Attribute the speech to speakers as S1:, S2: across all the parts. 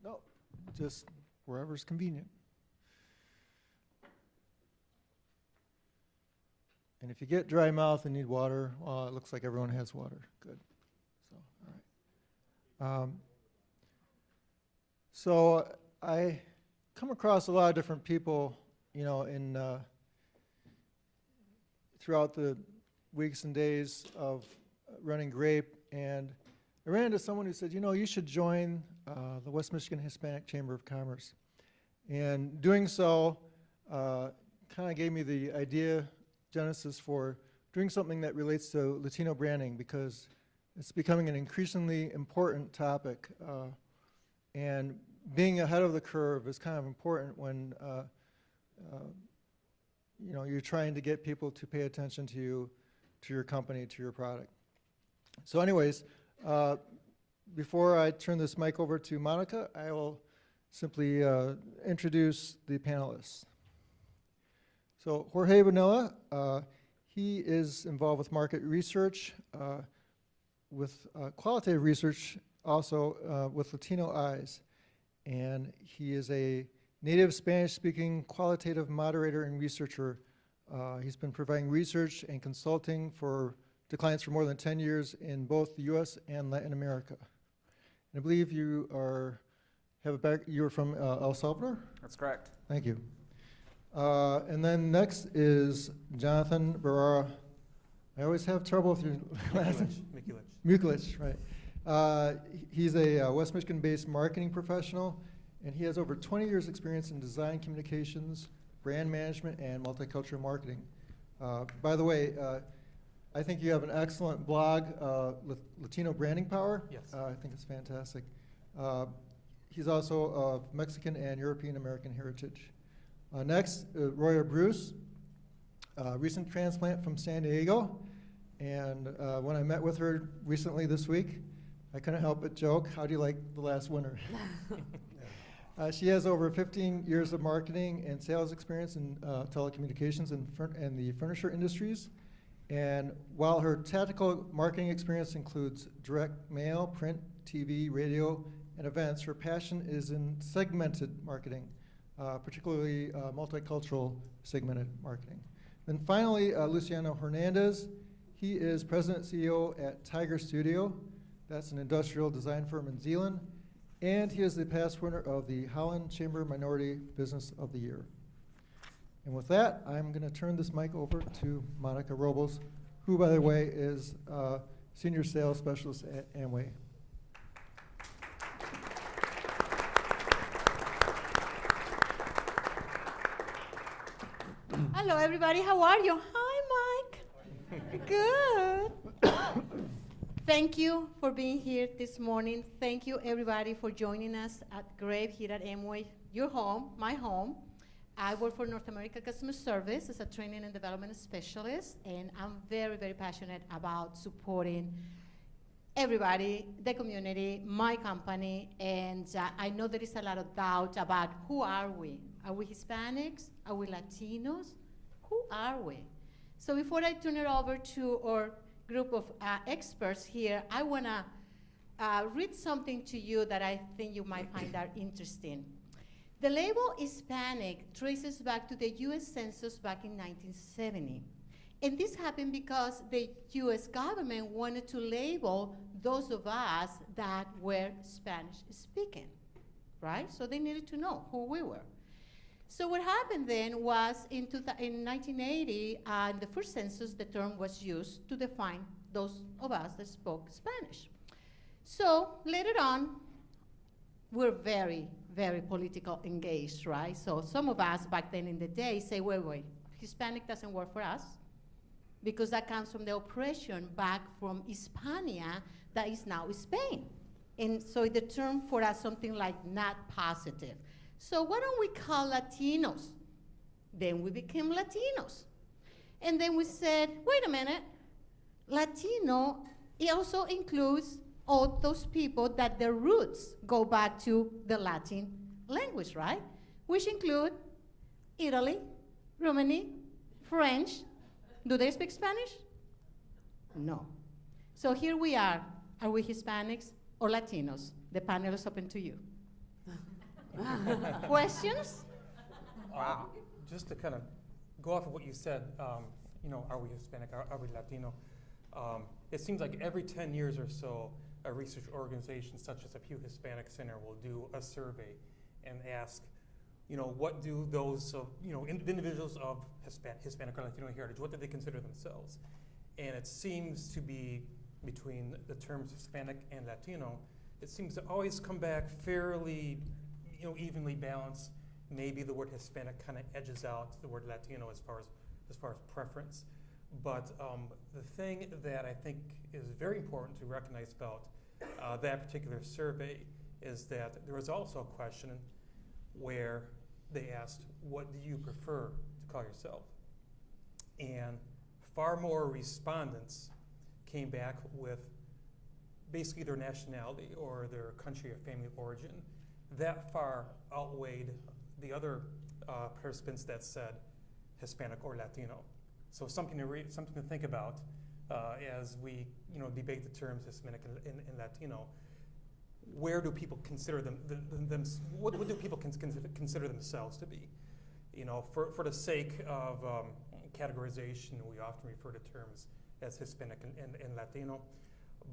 S1: No, just wherever's convenient. And if you get dry mouth and need water, well, it looks like everyone has water. Good. So, all right. So I come across a lot of different people, you know, in throughout the weeks and days of running GRAPE, and I ran into someone who said, you know, you should join the West Michigan Hispanic Chamber of Commerce. And doing so kind of gave me the idea, genesis for doing something that relates to Latino branding, because it's becoming an increasingly important topic. And being ahead of the curve is kind of important when you know, you're trying to get people to pay attention to you, to your company, to your product. So anyways, before I turn this mic over to Monica, I will simply introduce the panelists. So Jorge Bonilla, he is involved with market research, with qualitative research also with Latino eyes. And he is a native Spanish-speaking qualitative moderator and researcher. He's been providing research and consulting to clients for more than 10 years in both the US and Latin America. And I believe you you're from El Salvador?
S2: That's correct.
S1: Thank you. And then next is Jonathan Barrera. I always have trouble with your last name. Mikulich, right. He's a West Michigan-based marketing professional, and he has over 20 years experience in design communications, brand management, and multicultural marketing. By the way, I think you have an excellent blog, Latino Branding Power.
S2: Yes.
S1: I think it's fantastic. He's also of Mexican and European American heritage. Next, Roya Bruce, recent transplant from San Diego. And when I met with her recently this week, I couldn't help but joke, how do you like the last winter? She has over 15 years of marketing and sales experience in telecommunications and the furniture industries. And while her tactical marketing experience includes direct mail, print, TV, radio, and events, her passion is in segmented marketing, particularly multicultural segmented marketing. Then finally, Luciano Hernandez. He is president and CEO at Tiger Studio. That's an industrial design firm in Zealand. And he is the past winner of the Holland Chamber Minority Business of the Year. And with that, I'm going to turn this mic over to Monica Robles, who, by the way, is Senior Sales Specialist at Amway.
S3: Hello, everybody. How are you? Hi, Mike. Good. Thank you for being here this morning. Thank you, everybody, for joining us at GRAPE here at Amway, your home, my home. I work for North America Customer Service as a training and development specialist, and I'm very, very passionate about supporting everybody, the community, my company, and I know there is a lot of doubt about who are we? Are we Hispanics? Are we Latinos? Who are we? So before I turn it over to our group of experts here, I want to read something to you that I think you might find out interesting. The label Hispanic traces back to the US Census back in 1970. And this happened because the US government wanted to label those of us that were Spanish speaking, right? So they needed to know who we were. So what happened then was in 1980, in the first census, the term was used to define those of us that spoke Spanish. So later on, we're very, very political engaged, right? So some of us back then in the day say, wait, Hispanic doesn't work for us because that comes from the oppression back from Hispania that is now Spain. And so the term for us something like not positive. So why don't we call Latinos? Then we became Latinos. And then we said, wait a minute, Latino, it also includes all those people that their roots go back to the Latin language, right? Which include Italy, Romani, French. Do they speak Spanish? No. So here we are. Are we Hispanics or Latinos? The panel is open to you. Questions?
S2: Wow. Just to kind of go off of what you said, are we Hispanic, are we Latino? It seems like every 10 years or so, a research organization such as the Pew Hispanic Center will do a survey and ask, what do those, individuals of Hispanic or Latino heritage, what do they consider themselves? And it seems to be between the terms Hispanic and Latino, it seems to always come back fairly, evenly balanced. Maybe the word Hispanic kind of edges out the word Latino as far as preference. But the thing that I think is very important to recognize about that particular survey is that there was also a question where they asked, what do you prefer to call yourself? And far more respondents came back with basically their nationality or their country or family of origin. That far outweighed the other participants that said Hispanic or Latino. So something to think about as we debate the terms Hispanic and Latino. Where do people consider what do people consider themselves to be? For the sake of categorization, we often refer to terms as Hispanic and Latino.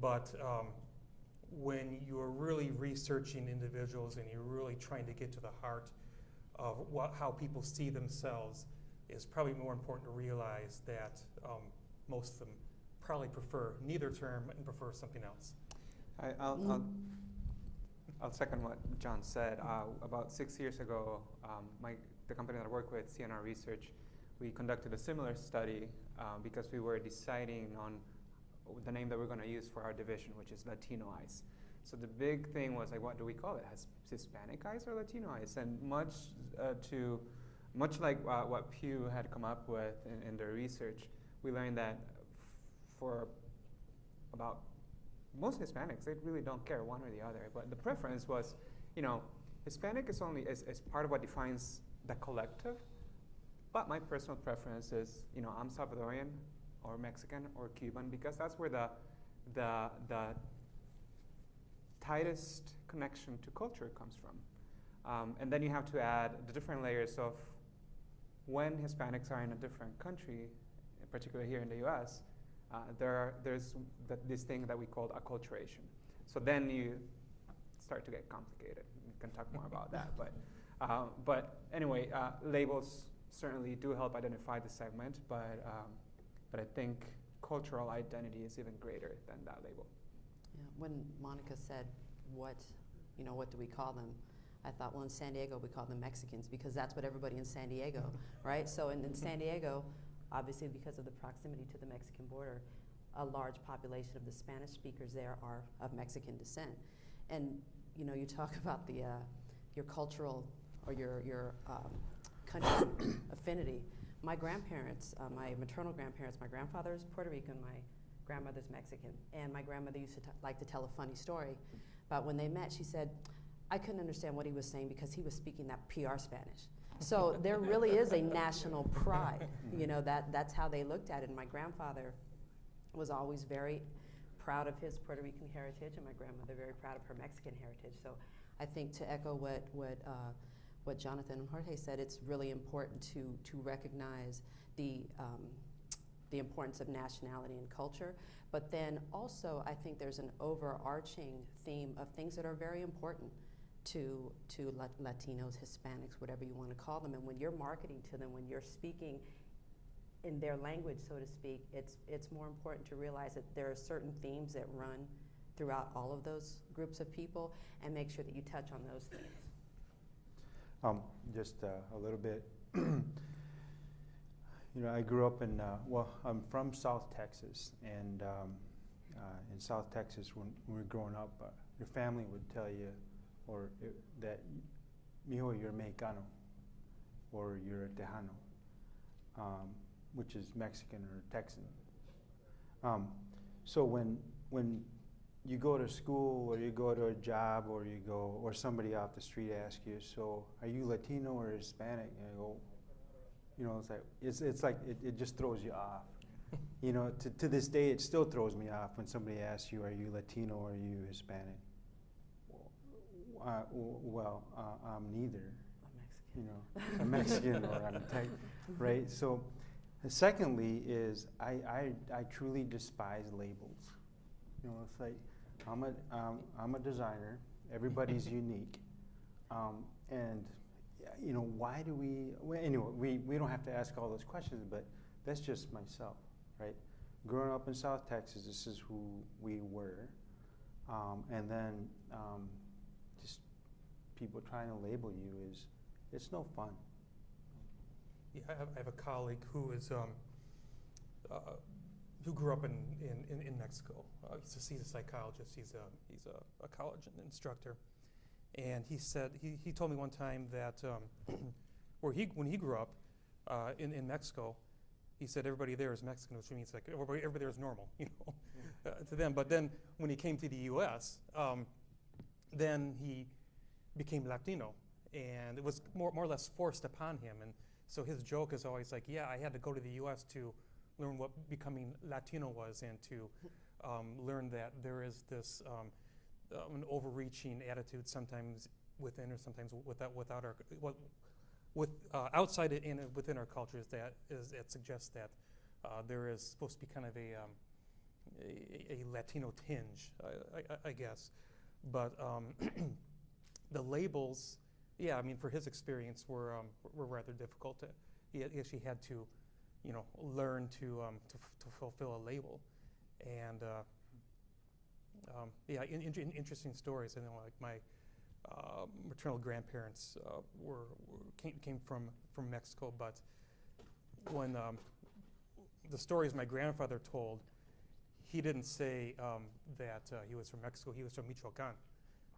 S2: But when you're really researching individuals and you're really trying to get to the heart of how people see themselves, it's probably more important to realize that most of them probably prefer neither term and prefer something else.
S4: I'll second what John said. About 6 years ago, the company that I work with, CNR Research, we conducted a similar study because we were deciding on the name that we're going to use for our division, which is Latinoize. So the big thing was like, what do we call it? Hispanicize or Latinoize? And much like what Pew had come up with in their research, we learned that for about most Hispanics, they really don't care one or the other. But the preference was, Hispanic is only is part of what defines the collective. But my personal preference is, I'm Salvadorian or Mexican or Cuban because that's where the tightest connection to culture comes from. And then you have to add the different layers of when Hispanics are in a different country, particularly here in the US, there's this thing that we call acculturation. So then you start to get complicated. We can talk more about that. But anyway, labels certainly do help identify the segment, but I think cultural identity is even greater than that label.
S5: Yeah, when Monica said, what do we call them? I thought, well, in San Diego, we call them Mexicans because that's what everybody in San Diego, right? So in San Diego, obviously because of the proximity to the Mexican border, a large population of the Spanish speakers there are of Mexican descent. And you talk about your cultural or your country affinity. My grandparents, my maternal grandparents, my grandfather is Puerto Rican, my grandmother's Mexican, and my grandmother used to like to tell a funny story about when they met. She said, I couldn't understand what he was saying because he was speaking that PR Spanish. So there really is a national pride, that's how they looked at it. And my grandfather was always very proud of his Puerto Rican heritage, and my grandmother very proud of her Mexican heritage. So I think to echo what Jonathan and Jorge said, it's really important to recognize the importance of nationality and culture. But then also, I think there's an overarching theme of things that are very important to Latinos, Hispanics, whatever you want to call them. And when you're marketing to them, when you're speaking in their language, so to speak, it's more important to realize that there are certain themes that run throughout all of those groups of people, and make sure that you touch on those themes.
S6: Just a little bit. I grew up in, I'm from South Texas, and in South Texas, when we were growing up, your family would tell you, that, mijo, you're Mexicano, or you're a Tejano, which is Mexican or Texan. So when you go to school, or you go to a job, or somebody off the street asks you, so are you Latino or Hispanic? And I go, it's like it just throws you off. To this day, it still throws me off when somebody asks you, are you Latino or are you Hispanic? I'm neither.
S5: I'm Mexican.
S6: You know, a Mexican or I'm type, right? So, secondly is I truly despise labels. You know, it's like I'm a designer. Everybody's unique, and you know, why do we? Well, anyway, we don't have to ask all those questions, but that's just myself, right? Growing up in South Texas, this is who we were, and then just people trying to label you it's no fun.
S2: Yeah, I have a colleague who is who grew up in Mexico. He's a psychologist. He's a college instructor, and he said he told me one time that when he grew up in Mexico, he said everybody there is Mexican, which means like everybody there is normal, you know, to them. But then when he came to the U.S., then he became Latino, and it was more or less forced upon him. And so his joke is always like, yeah, I had to go to the U.S. to learn what becoming Latino was, and to learn that there is this an overreaching attitude sometimes within, or sometimes without our outside it and within our cultures that suggests that there is supposed to be kind of a Latino tinge, I guess. But the labels, yeah, I mean, for his experience, were rather difficult. He actually had to, you know, learn to fulfill a label, and yeah, interesting stories. And like my maternal grandparents came from Mexico, but when the stories my grandfather told, he didn't say that he was from Mexico. He was from Michoacan,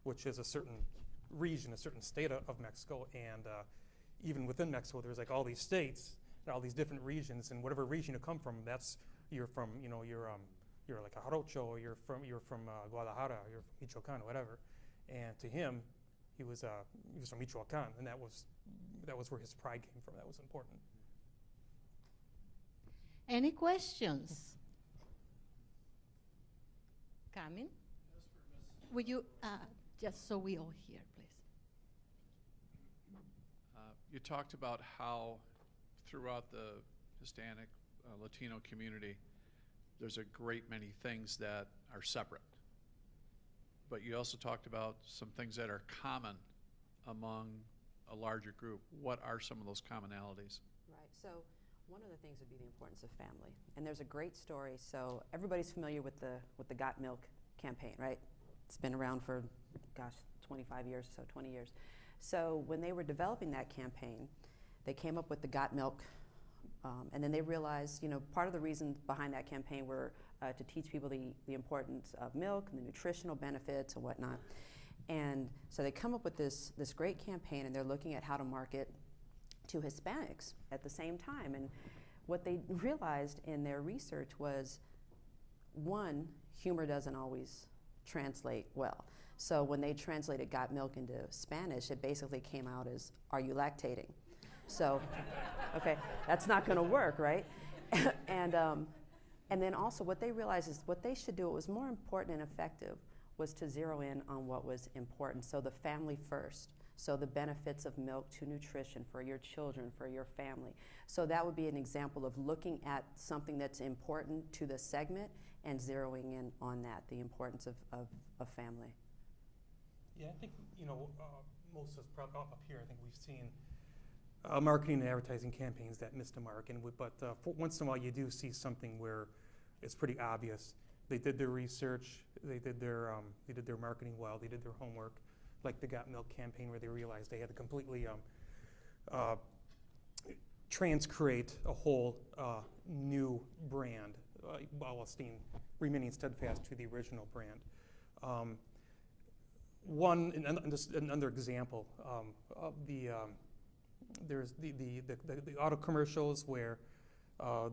S2: which is a certain region, a certain state of Mexico. And even within Mexico, there's like all these states and all these different regions, and whatever region you come from, that's you're from. You know, you're like a Jarocho, or you're from Guadalajara, you're from Michoacan, or whatever. And to him, he was from Michoacan, and that was where his pride came from. That was important.
S3: Any questions? Coming? Would you, just so we all hear, please.
S7: You talked about how throughout the Hispanic, Latino community, there's a great many things that are separate. But you also talked about some things that are common among a larger group. What are some of those commonalities?
S5: Right. So one of the things would be the importance of family. And there's a great story. So everybody's familiar with the Got Milk campaign, right? It's been around for, gosh, 25 years, so 20 years. So when they were developing that campaign, they came up with the Got Milk, and then they realized, you know, part of the reason behind that campaign were to teach people the importance of milk and the nutritional benefits and whatnot. And so they come up with this great campaign, and they're looking at how to market to Hispanics at the same time. And what they realized in their research was, one, humor doesn't always translate well. So when they translated Got Milk into Spanish, it basically came out as, are you lactating? So, okay, that's not gonna work, right? And then also what they realized is what they should do, what was more important and effective, was to zero in on what was important. So the family first. So the benefits of milk to nutrition for your children, for your family. So that would be an example of looking at something that's important to the segment and zeroing in on that, the importance of family.
S2: Yeah, I think, you know, most of us probably up here, I think we've seen marketing and advertising campaigns that missed the mark, but once in a while you do see something where it's pretty obvious. They did their research, they did their marketing well, they did their homework, like the Got Milk campaign, where they realized they had to completely transcreate a whole new brand while remaining steadfast to the original brand. Another example of there's the auto commercials where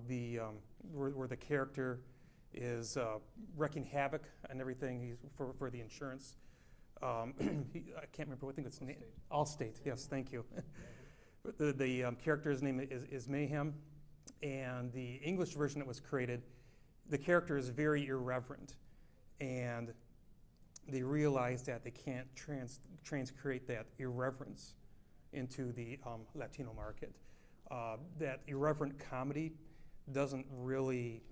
S2: the character is wreaking havoc and everything for the insurance. I can't remember. I think it's Allstate. Yes, thank you. The character's name is Mayhem, and the English version that was created, the character is very irreverent, and they realize that they can't transcreate that irreverence into the Latino market. That irreverent comedy doesn't really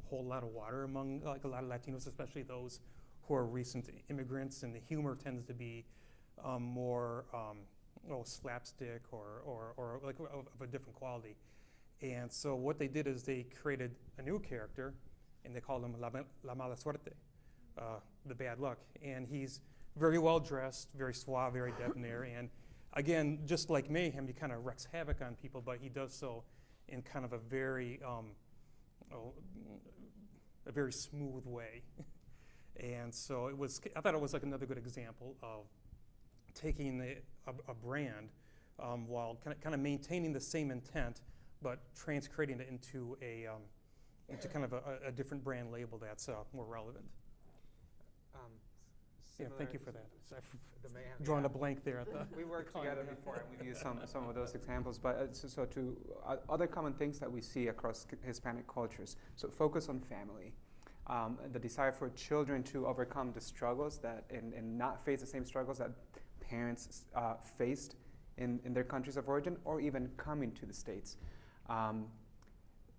S2: hold a lot of water among like a lot of Latinos, especially those who are recent immigrants, and the humor tends to be more slapstick or like of a different quality. And so what they did is they created a new character, and they called him La Mala Suerte, the bad luck. And he's very well dressed, very suave, very debonair, and again, just like Mayhem, he kind of wreaks havoc on people, but he does so in kind of a very smooth way. And so I thought it was like another good example of taking a brand while kind of maintaining the same intent, but transcreating it into kind of a different brand label that's more relevant. Yeah, thank you for that.
S4: The Mayhem,
S2: Drawing
S4: yeah.
S2: a blank there at the.
S4: We worked together before, and we've used some of those examples. But other common things that we see across Hispanic cultures. So focus on family, the desire for children to overcome the struggles and not face the same struggles that parents faced in their countries of origin, or even coming to the States.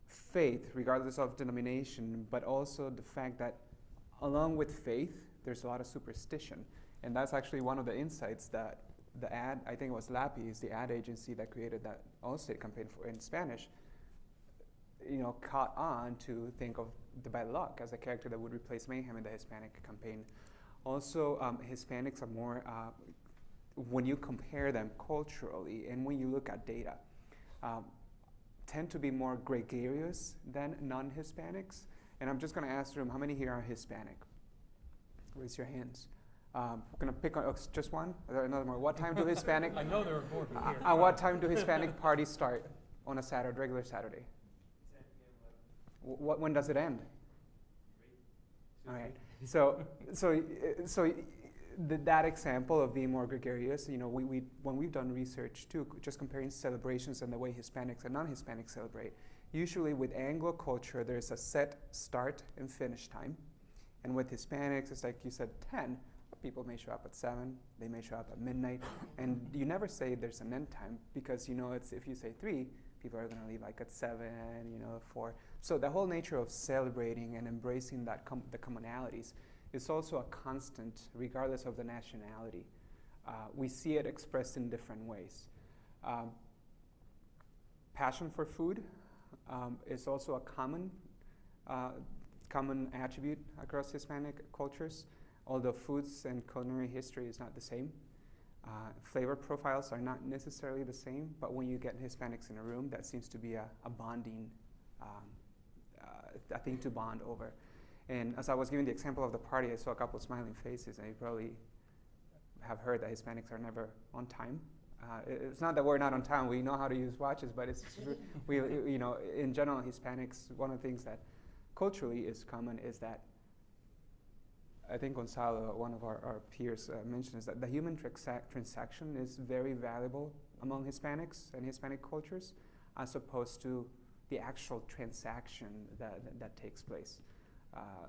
S4: Faith, regardless of denomination, but also the fact that along with faith, there's a lot of superstition. And that's actually one of the insights that the ad, I think it was Lapi, is the ad agency that created that Allstate campaign in Spanish, caught on to think of the bad luck as a character that would replace Mayhem in the Hispanic campaign. Also, Hispanics are more, when you compare them culturally and when you look at data, tend to be more gregarious than non-Hispanics. And I'm just going to ask the room, how many here are Hispanic? Raise your hands. We're going to pick on just one. Another more. What time do Hispanic?
S2: I know there are more here.
S4: At what time do Hispanic parties start on a Saturday, regular Saturday? 10 p.m. When does it end? 3. All right. So that example of being more gregarious, when we've done research too, just comparing celebrations and the way Hispanics and non-Hispanics celebrate. Usually with Anglo culture, there's a set start and finish time. And with Hispanics, it's like you said, 10. People may show up at 7, they may show up at midnight, and you never say there's an end time because it's if you say 3, people are going to leave like at 7, 4. So the whole nature of celebrating and embracing that the commonalities is also a constant, regardless of the nationality. We see it expressed in different ways. Passion for food is also a common attribute across Hispanic cultures, although foods and culinary history is not the same. Flavor profiles are not necessarily the same, but when you get Hispanics in a room, that seems to be a bonding, a thing to bond over. And as I was giving the example of the party, I saw a couple of smiling faces, and you probably have heard that Hispanics are never on time. It's not that we're not on time, we know how to use watches, but it's in general, Hispanics, one of the things that culturally is common is that, I think Gonzalo, one of our peers, mentions that the human transaction is very valuable among Hispanics and Hispanic cultures, as opposed to the actual transaction that takes place,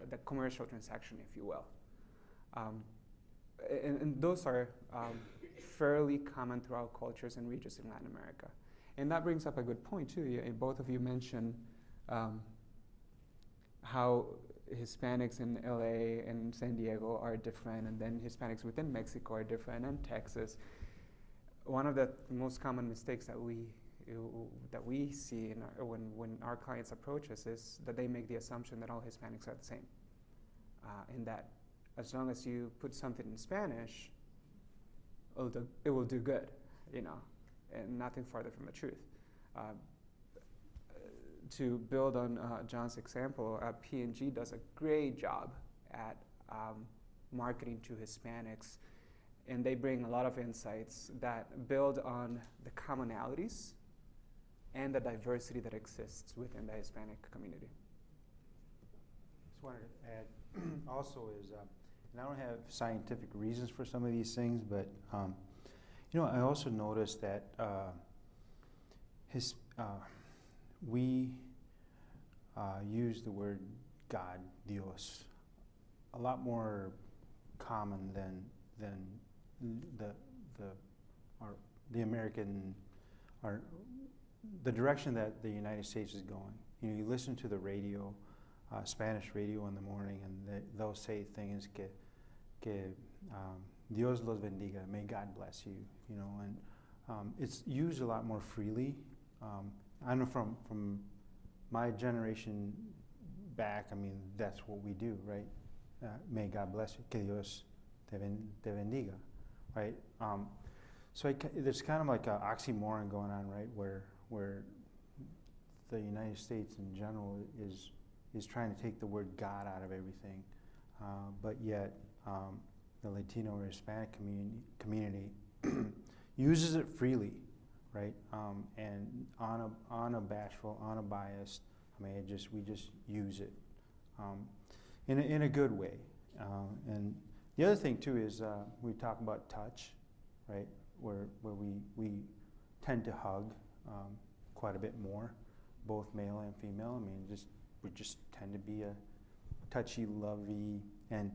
S4: the commercial transaction, if you will. And those are fairly common throughout cultures and regions in Latin America. And that brings up a good point too. Both of you mentioned how Hispanics in LA and San Diego are different, and then Hispanics within Mexico are different, and Texas. One of the most common mistakes that we see when our clients approach us is that they make the assumption that all Hispanics are the same, and that as long as you put something in Spanish, it will do good, and nothing farther from the truth. To build on John's example, P&G does a great job at marketing to Hispanics, and they bring a lot of insights that build on the commonalities and the diversity that exists within the Hispanic community.
S6: Just wanted to add also is, and I don't have scientific reasons for some of these things, but I also noticed that we use the word God, Dios, a lot more common than the the American, our the direction that the United States is going. You know, you listen to the radio, Spanish radio in the morning, and they'll say things que Dios los bendiga, may God bless you. You know, and it's used a lot more freely. I know from my generation back, I mean, that's what we do, right? May God bless you, que Dios te bendiga, right? So there's kind of like an oxymoron going on, right, where the United States in general is trying to take the word God out of everything, but yet the Latino or Hispanic community uses it freely, right? And unabashful, unbiased. I mean, we just use it in a good way. And the other thing too is we talk about touch, right? Where we tend to hug quite a bit more, both male and female. I mean, we just tend to be a touchy, lovey, and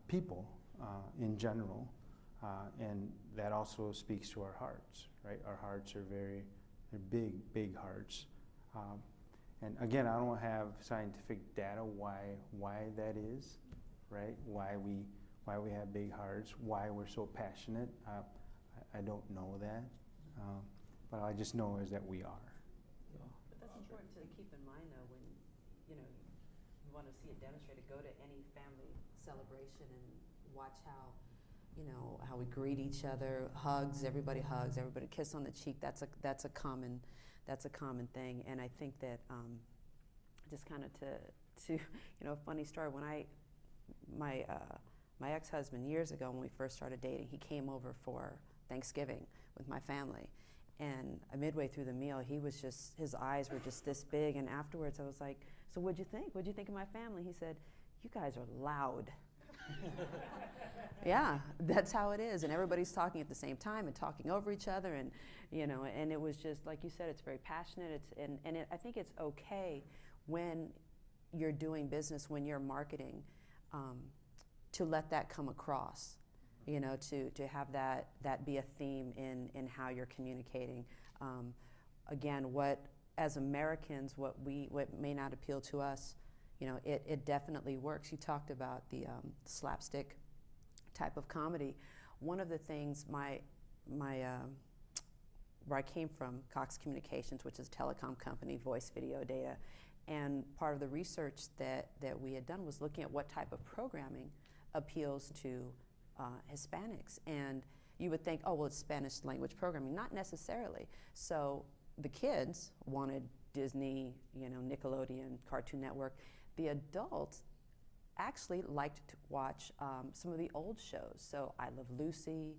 S6: people in general, and that also speaks to our hearts, right? Our hearts are they're big hearts. And again, I don't have scientific data why that is, right? Why we have big hearts, why we're so passionate. I don't know that, but I just know is that we are.
S5: But that's important to keep in mind, though, when you want to see it demonstrated. Go to any family celebration and watch how we greet each other. Hugs, everybody kiss on the cheek. That's a common thing. And I think that just kind of to a funny story. When my ex-husband years ago, when we first started dating, he came over for Thanksgiving with my family, and midway through the meal, his eyes were just this big, and afterwards I was like, so what'd you think? What'd you think of my family? He said, you guys are loud. Yeah, that's how it is, and everybody's talking at the same time and talking over each other, and and it was just, like you said, it's very passionate, I think it's okay when you're doing business, when you're marketing, to let that come across. To have that be a theme in how you're communicating. Again, as Americans, what may not appeal to us, it definitely works. You talked about the slapstick type of comedy. One of the things where I came from, Cox Communications, which is a telecom company, voice, video, data, and part of the research that we had done was looking at what type of programming appeals to Hispanics, and you would think, oh, well, it's Spanish language programming. Not necessarily. So the kids wanted Disney, Nickelodeon, Cartoon Network. The adults actually liked to watch some of the old shows. So I Love Lucy,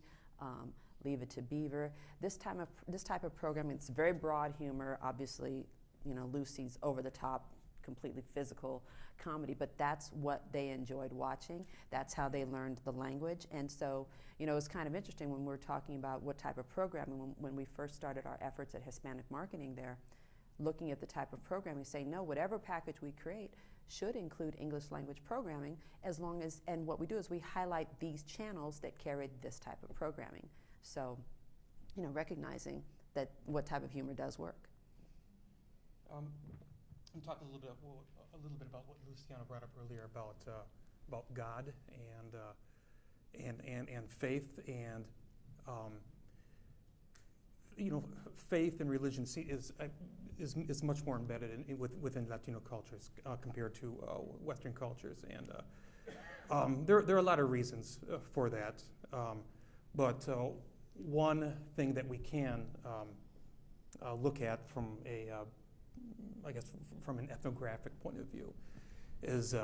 S5: Leave It to Beaver. This type of programming, it's very broad humor. Obviously, Lucy's over the top, completely physical comedy, but that's what they enjoyed watching. That's how they learned the language. And so, it was kind of interesting when we were talking about what type of programming, when we first started our efforts at Hispanic marketing there, looking at the type of programming, saying, no, whatever package we create should include English language programming, and what we do is we highlight these channels that carry this type of programming. So, recognizing that what type of humor does work.
S2: I'm talking a little bit about what Luciano brought up earlier about God and faith, and faith and religion is much more embedded within Latino cultures compared to Western cultures, and there are a lot of reasons for that, but one thing that we can look at from from an ethnographic point of view is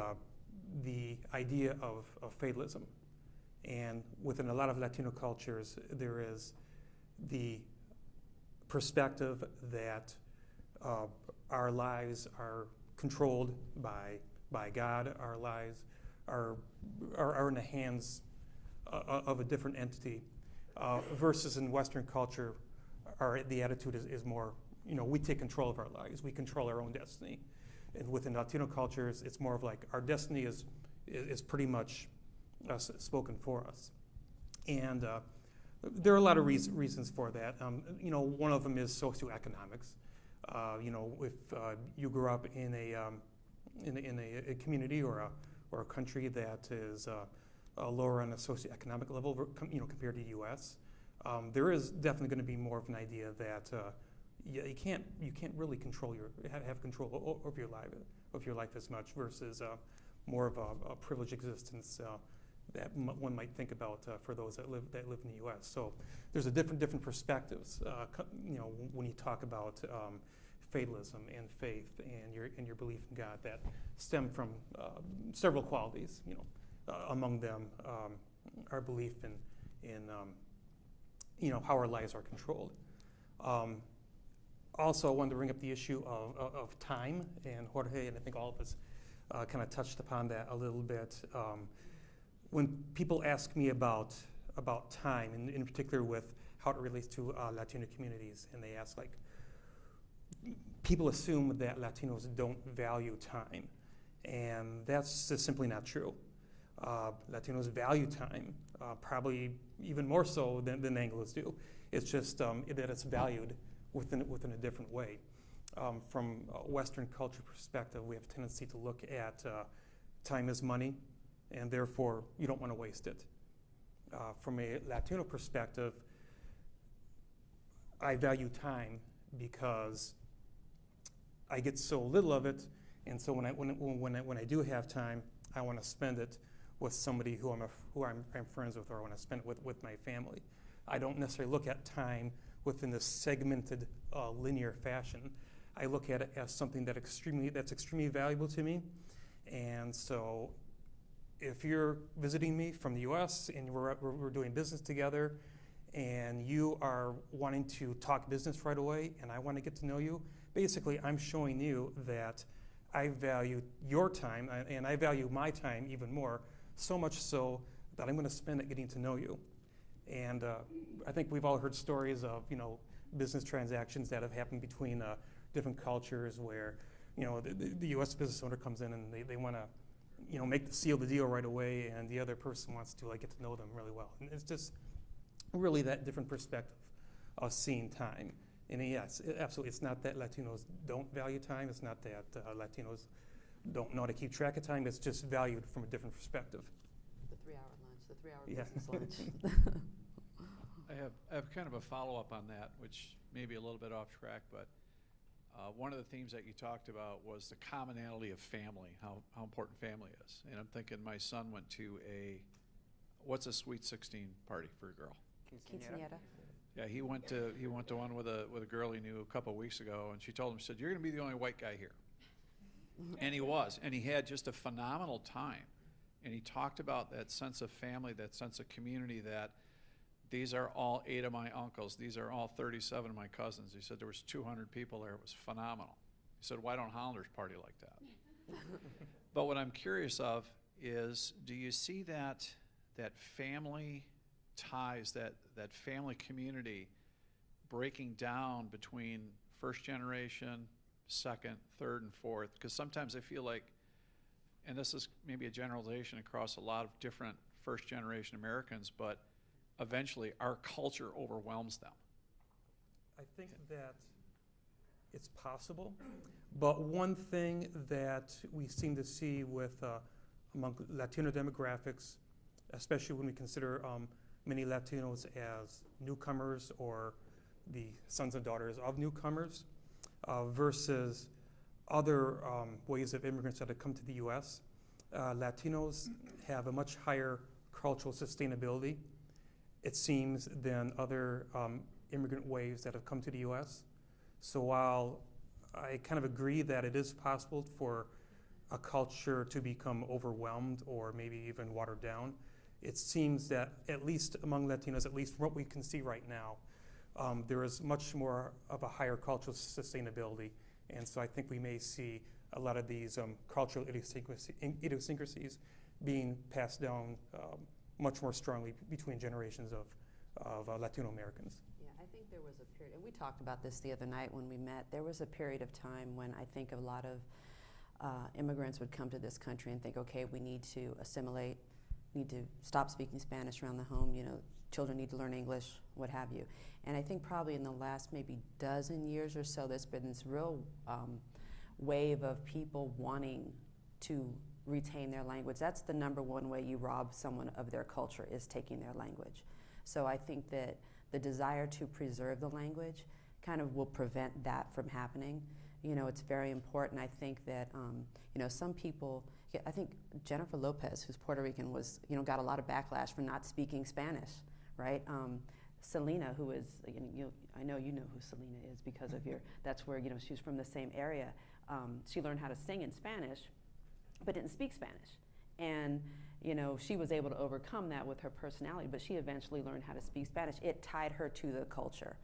S2: the idea of fatalism. And within a lot of Latino cultures, there is the perspective that our lives are controlled by God. Our lives are in the hands of a different entity, versus in Western culture, the attitude is more, we take control of our lives. We control our own destiny. And within Latino cultures, it's more of like our destiny is pretty much spoken for us. And there are a lot of reasons for that. One of them is socioeconomics. If you grew up in a community or a country that is lower on a socioeconomic level, compared to the U.S., there is definitely going to be more of an idea that you can't really have control over your life as much versus more of a privileged existence that one might think about for those that live in the U.S. So there's a different perspectives. When you talk about fatalism and faith and your belief in God that stem from several qualities. Among them, our belief in how our lives are controlled. Also, I wanted to bring up the issue of time, and Jorge, and I think all of us kind of touched upon that a little bit. When people ask me about time, and in particular with how it relates to Latino communities, and they ask, like, people assume that Latinos don't value time, and that's just simply not true. Latinos value time, probably even more so than Anglos do. It's just that it's valued within a different way. From a Western culture perspective, we have a tendency to look at time as money, and therefore you don't want to waste it. From a Latino perspective, I value time because I get so little of it, and so when I do have time, I want to spend it with somebody who I'm friends with, or I want to spend it with my family. I don't necessarily look at time within this segmented, linear fashion. I look at it as something that's extremely valuable to me. And so, if you're visiting me from the U.S. and we're doing business together, and you are wanting to talk business right away, and I want to get to know you, basically I'm showing you that I value your time, and I value my time even more. So much so that I'm going to spend it getting to know you. And I think we've all heard stories of business transactions that have happened between different cultures where the U.S. business owner comes in and they want to seal the deal right away, and the other person wants to get to know them really well. And it's just really that different perspective of seeing time. And yes, absolutely, it's not that Latinos don't value time. It's not that Latinos don't know how to keep track of time. It's just valued from a different perspective.
S5: The 3-hour lunch, the 3-hour
S2: Yeah.
S5: business lunch.
S7: I have kind of a follow-up on that, which may be a little bit off track, but one of the themes that you talked about was the commonality of family, how important family is. And I'm thinking my son went to what's a Sweet 16 party for a girl?
S5: Quinceañera.
S7: Yeah, he went to one with a girl he knew a couple of weeks ago, and she told him, she said, "You're going to be the only white guy here." And he was, and he had just a phenomenal time. And he talked about that sense of family, that sense of community, that these are all 8 of my uncles, these are all 37 of my cousins. He said there was 200 people there. It was phenomenal. He said, why don't Hollanders party like that? But what I'm curious of is, do you see that family ties, that family community breaking down between first generation, second, third, and fourth? Because sometimes I feel like, and this is maybe a generalization across a lot of different first generation Americans, but eventually our culture overwhelms them.
S2: I think that it's possible, but one thing that we seem to see with among Latino demographics, especially when we consider many Latinos as newcomers or the sons and daughters of newcomers, versus other ways of immigrants that have come to the U.S., Latinos have a much higher cultural sustainability, it seems, than other immigrant waves that have come to the U.S. So while I kind of agree that it is possible for a culture to become overwhelmed or maybe even watered down, it seems that at least among Latinos, at least from what we can see right now, there is much more of a higher cultural sustainability. And so I think we may see a lot of these cultural idiosyncrasies being passed down much more strongly between generations of Latino Americans.
S5: Yeah, I think there was a period, and we talked about this the other night when we met. There was a period of time when I think a lot of immigrants would come to this country and think, okay, we need to assimilate, need to stop speaking Spanish around the home. You know, children need to learn English, what have you. And I think probably in the last maybe dozen years or so, there's been this real wave of people wanting to retain their language. That's the number one way you rob someone of their culture, is taking their language. So I think that the desire to preserve the language kind of will prevent that from happening. You know, it's very important. I think that, you know, some people, I think Jennifer Lopez, who's Puerto Rican, was, you know, got a lot of backlash for not speaking Spanish, right? Selena, who is, I know you know who Selena is because of your, that's where, you know, she's from the same area. She learned how to sing in Spanish, but didn't speak Spanish. And, you know, she was able to overcome that with her personality, but she eventually learned how to speak Spanish. It tied her to the culture.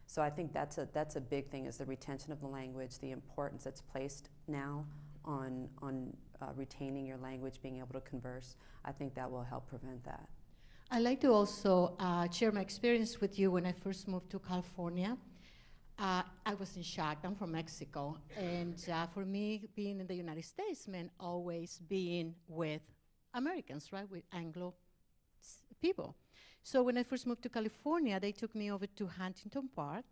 S5: So I think that's a big thing, is the retention of the language, the importance that's placed now on retaining your language, being able to converse. I think that will help prevent that.
S3: I'd like to also share my experience with you when I first moved to California. I was in shock. I'm from Mexico. And for me, being in the United States meant always being with Americans, right, with Anglo people. So when I first moved to California, they took me over to Huntington Park.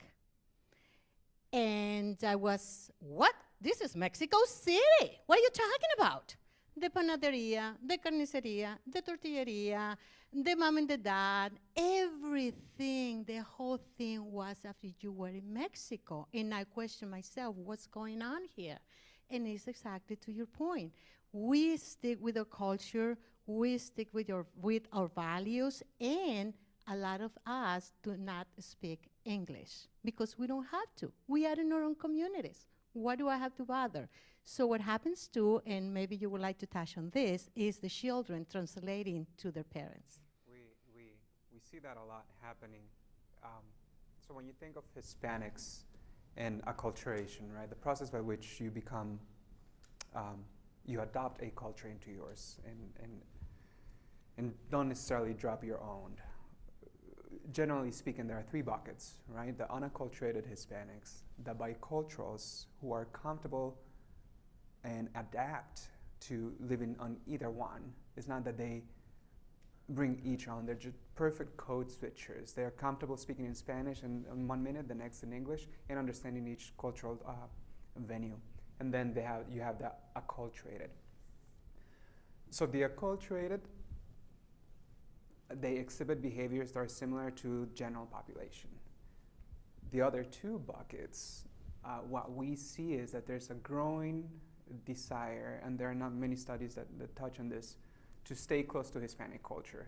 S3: And I was, what? This is Mexico City. What are you talking about? The panaderia, the carniceria, the tortilleria, the mom and the dad, everything, the whole thing was after you were in Mexico. And I questioned myself, what's going on here? And it's exactly to your point. We stick with our culture, we stick with our values, and a lot of us do not speak English because we don't have to. We are in our own communities. Why do I have to bother? So what happens too, and maybe you would like to touch on this, is the children translating to their parents.
S4: We see that a lot happening. So when you think of Hispanics and acculturation, right, the process by which you become, you adopt a culture into yours and don't necessarily drop your own. Generally speaking, there are three buckets, right? The unacculturated Hispanics, the biculturals who are comfortable and adapt to living on either one. It's not that they bring each on, they're just perfect code switchers. They're comfortable speaking in Spanish and in 1 minute, the next in English, and understanding each cultural venue. And then you have the acculturated. So the acculturated, they exhibit behaviors that are similar to general population. The other two buckets, what we see is that there's a growing desire, and there are not many studies that touch on this, to stay close to Hispanic culture.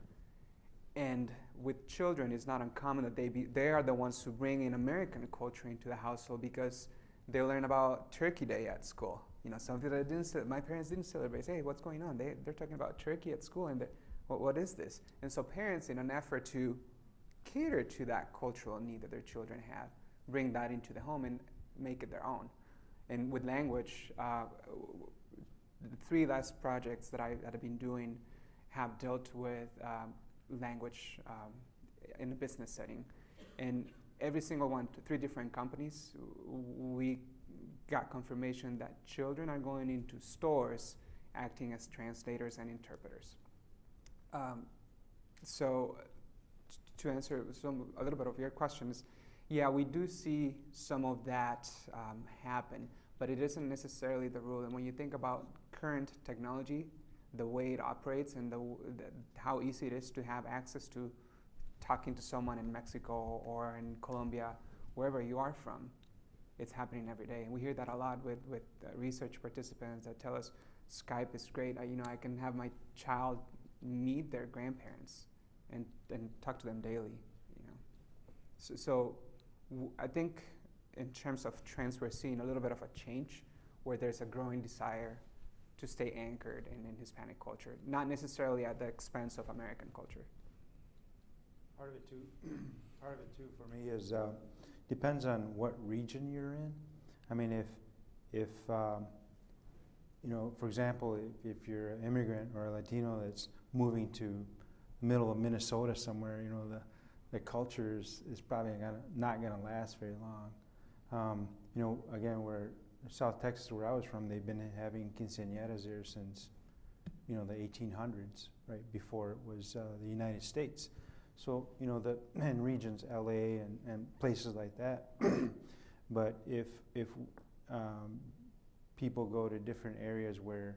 S4: And with children, it's not uncommon that they are the ones who bring in American culture into the household because they learn about Turkey Day at school. You know, something that my parents didn't celebrate. Hey, what's going on? They're talking about turkey at school, and what is this? And so parents, in an effort to cater to that cultural need that their children have, bring that into the home and make it their own. And with language, the three last projects that I've been doing have dealt with language in a business setting. And every single one, 3 different companies, we got confirmation that children are going into stores acting as translators and interpreters. So to answer a little bit of your questions, yeah, we do see some of that happen, but it isn't necessarily the rule. And when you think about current technology, the way it operates and how easy it is to have access to talking to someone in Mexico or in Colombia, wherever you are from, it's happening every day. And we hear that a lot with research participants that tell us Skype is great. I can have my child meet their grandparents and talk to them daily. So I think in terms of trends, we're seeing a little bit of a change where there's a growing desire to stay anchored in Hispanic culture, not necessarily at the expense of American culture.
S6: Part of it too for me is depends on what region you're in. I mean, if for example, if you're an immigrant or a Latino that's moving to the middle of Minnesota somewhere, the culture is probably not gonna last very long. Again, where South Texas, where I was from, they've been having quinceañeras there since the 1800s, right, before it was the United States. So, and regions, LA and places like that. But if people go to different areas where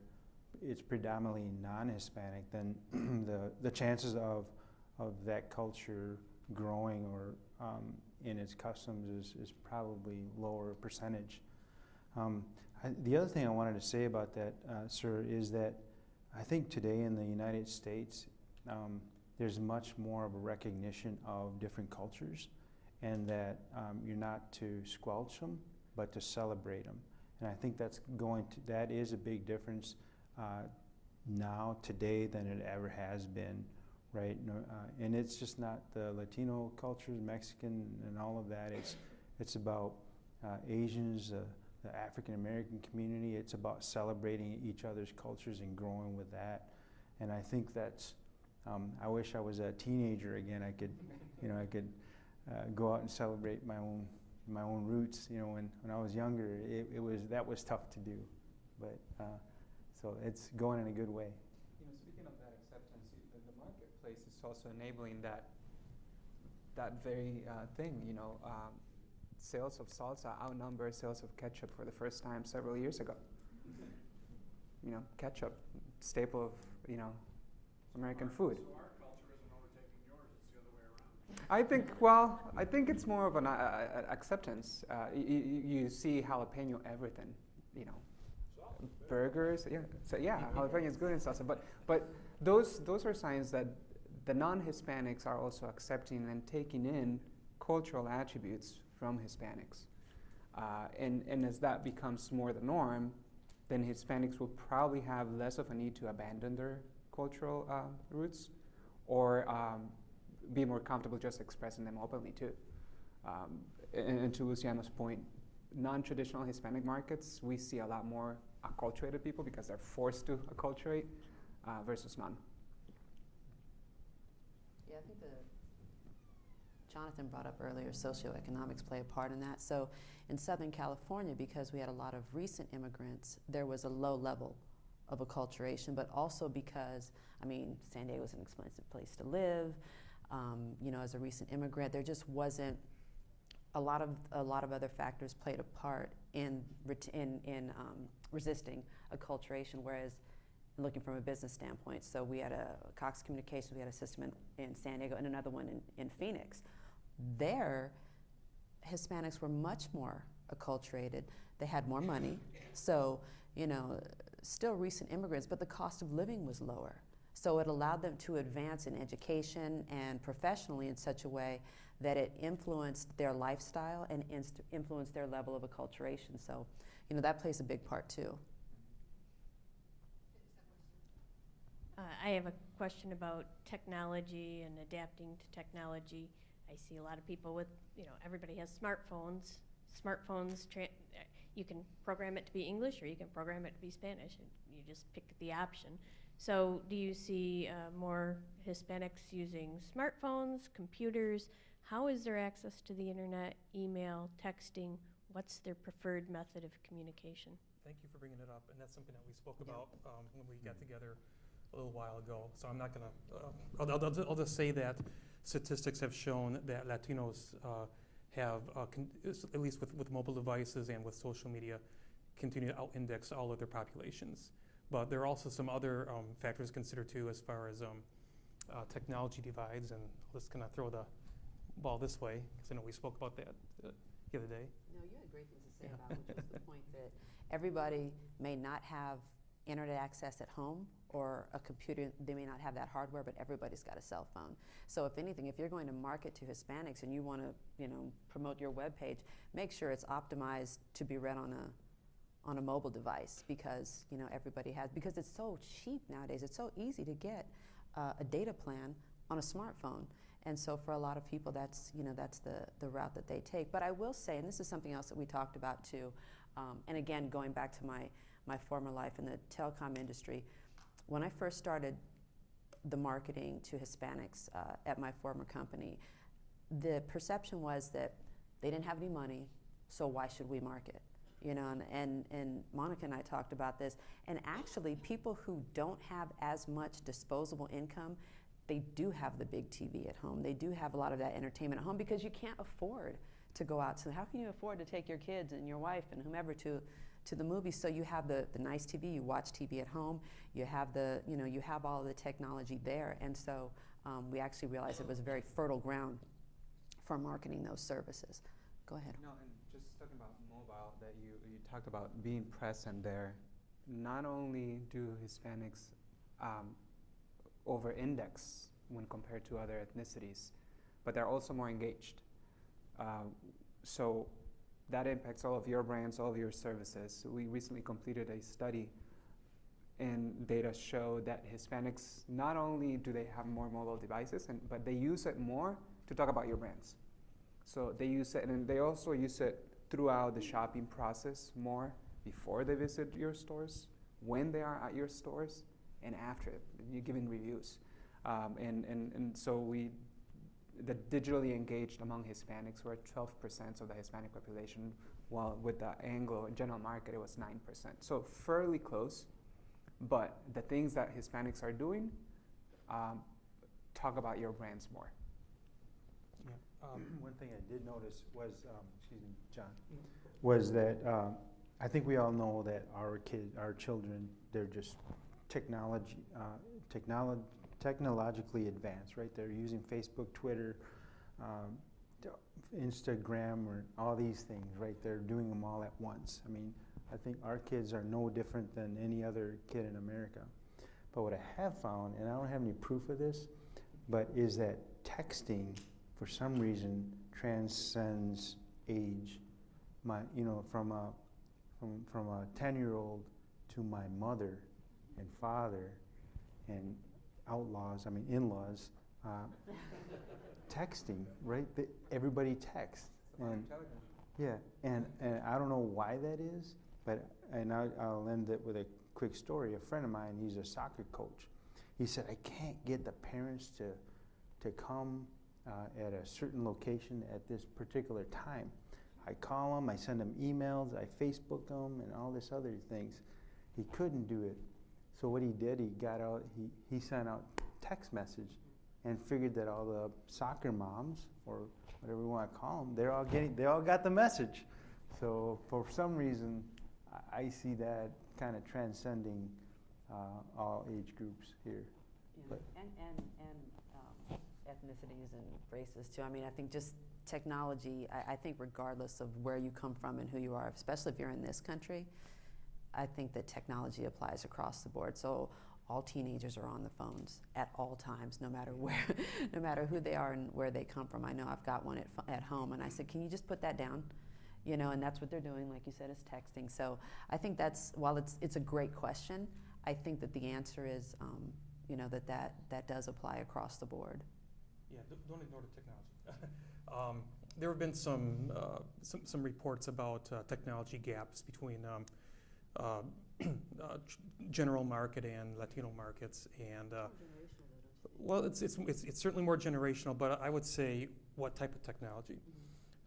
S6: it's predominantly non-Hispanic, then the chances of that culture growing or in its customs is probably lower percentage. The other thing I wanted to say about that, sir, is that I think today in the United States, there's much more of a recognition of different cultures, and that you're not to squelch them, but to celebrate them. And I think that is a big difference now, today, than it ever has been, right? And it's just not the Latino cultures, Mexican, and all of that. It's about Asians, the African American community. It's about celebrating each other's cultures and growing with that. And I think that's. I wish I was a teenager again. I could go out and celebrate my own roots. When I was younger, that was tough to do, but so it's going in a good way.
S4: Speaking of that acceptance, the marketplace is also enabling that very thing. Sales of salsa outnumber sales of ketchup for the first time several years ago. Ketchup, staple of American food.
S7: So our culture isn't overtaking yours, it's the other way around.
S4: I think it's more of an acceptance. You see jalapeno everything, burgers. Yeah, so jalapeno is good in salsa. But those are signs that the non-Hispanics are also accepting and taking in cultural attributes from Hispanics, and as that becomes more the norm, then Hispanics will probably have less of a need to abandon their cultural roots, or be more comfortable just expressing them openly too. And to Luciano's point, non-traditional Hispanic markets, we see a lot more acculturated people because they're forced to acculturate versus none.
S5: Yeah, I think Jonathan brought up earlier, socioeconomics play a part in that. So in Southern California, because we had a lot of recent immigrants, there was a low level of acculturation, but also because, San Diego is an expensive place to live. As a recent immigrant, there just wasn't a lot of other factors played a part in resisting acculturation. Whereas, looking from a business standpoint, so we had a Cox Communications, we had a system in San Diego and another one in Phoenix. There, Hispanics were much more acculturated. They had more money, so still recent immigrants, but the cost of living was lower. So it allowed them to advance in education and professionally in such a way that it influenced their lifestyle and influenced their level of acculturation. So, that plays a big part too.
S8: I have a question about technology and adapting to technology. I see a lot of people with, everybody has smartphones. You can program it to be English or you can program it to be Spanish. You just pick the option. So do you see more Hispanics using smartphones, computers? How is their access to the internet, email, texting? What's their preferred method of communication?
S2: Thank you for bringing it up, and that's something that we spoke about when we got together a little while ago. So I'm not going to, I'll just say that statistics have shown that Latinos have, at least with mobile devices and with social media, continue to out-index all other populations. But there are also some other factors considered too, as far as technology divides, and I'll just kind of throw the ball this way, because I know we spoke about that the other day.
S5: No, you had great things to say about, which is the point that everybody may not have internet access at home or a computer. They may not have that hardware, but everybody's got a cell phone. So if anything, if you're going to market to Hispanics and you want to, promote your web page, make sure it's optimized to be read on a mobile device, because everybody has, because it's so cheap nowadays. It's so easy to get a data plan on a smartphone. And so for a lot of people, that's the route that they take. But I will say, and this is something else that we talked about too, and again, going back to my former life in the telecom industry, when I first started the marketing to Hispanics at my former company, the perception was that they didn't have any money, so why should we market? you know, and Monica and I talked about this, and actually people who don't have as much disposable income, they do have the big TV at home. They do have a lot of that entertainment at home because you can't afford to go out. So how can you afford to take your kids and your wife and whomever to the movies? So you have the nice TV, you watch TV at home, you have you have all of the technology there. And so we actually realized it was a very fertile ground for marketing those services. Go ahead.
S4: No, and just talking about mobile, that you talked about being present there. Not only do Hispanics over-index when compared to other ethnicities, but they're also more engaged. So that impacts all of your brands, all of your services. We recently completed a study, and data show that Hispanics, not only do they have more mobile devices, but they use it more to talk about your brands. So they use it, and they also use it throughout the shopping process more, before they visit your stores, when they are at your stores, and after you're giving reviews. And so the digitally engaged among Hispanics were 12% of the Hispanic population, while with the Anglo general market it was 9%. So fairly close, but the things that Hispanics are doing talk about your brands more.
S2: Yeah.
S6: One thing I did notice was, excuse me, John, was that I think we all know that our children, they're just technologically advanced, right? They're using Facebook, Twitter, Instagram, or all these things, right? They're doing them all at once. I mean, I think our kids are no different than any other kid in America. But what I have found, and I don't have any proof of this, but is that texting, for some reason, transcends age. From a 10-year-old to my mother and father and in-laws, texting, right? Everybody texts. And I don't know why that is, and I'll end it with a quick story. A friend of mine, he's a soccer coach. He said, I can't get the parents to come at a certain location at this particular time. I call them, I send them emails, I Facebook them, and all this other things. He couldn't do it. So what he did, he sent out text message and figured that all the soccer moms, or whatever you want to call them, they all got the message. So for some reason, I see that kind of transcending all age groups here.
S5: Yeah. But and ethnicities and races too. I mean, I think just technology, I think regardless of where you come from and who you are, especially if you're in this country, I think that technology applies across the board. So all teenagers are on the phones at all times, no matter where, no matter who they are and where they come from. I know I've got one at home, and I said, can you just put that down? And that's what they're doing, like you said, is texting. So I think while it's a great question, I think that the answer is, that does apply across the board.
S2: Yeah, don't ignore the technology. There have been some reports about technology gaps between general market and Latino markets, and well, it's certainly more generational. But I would say, what type of technology?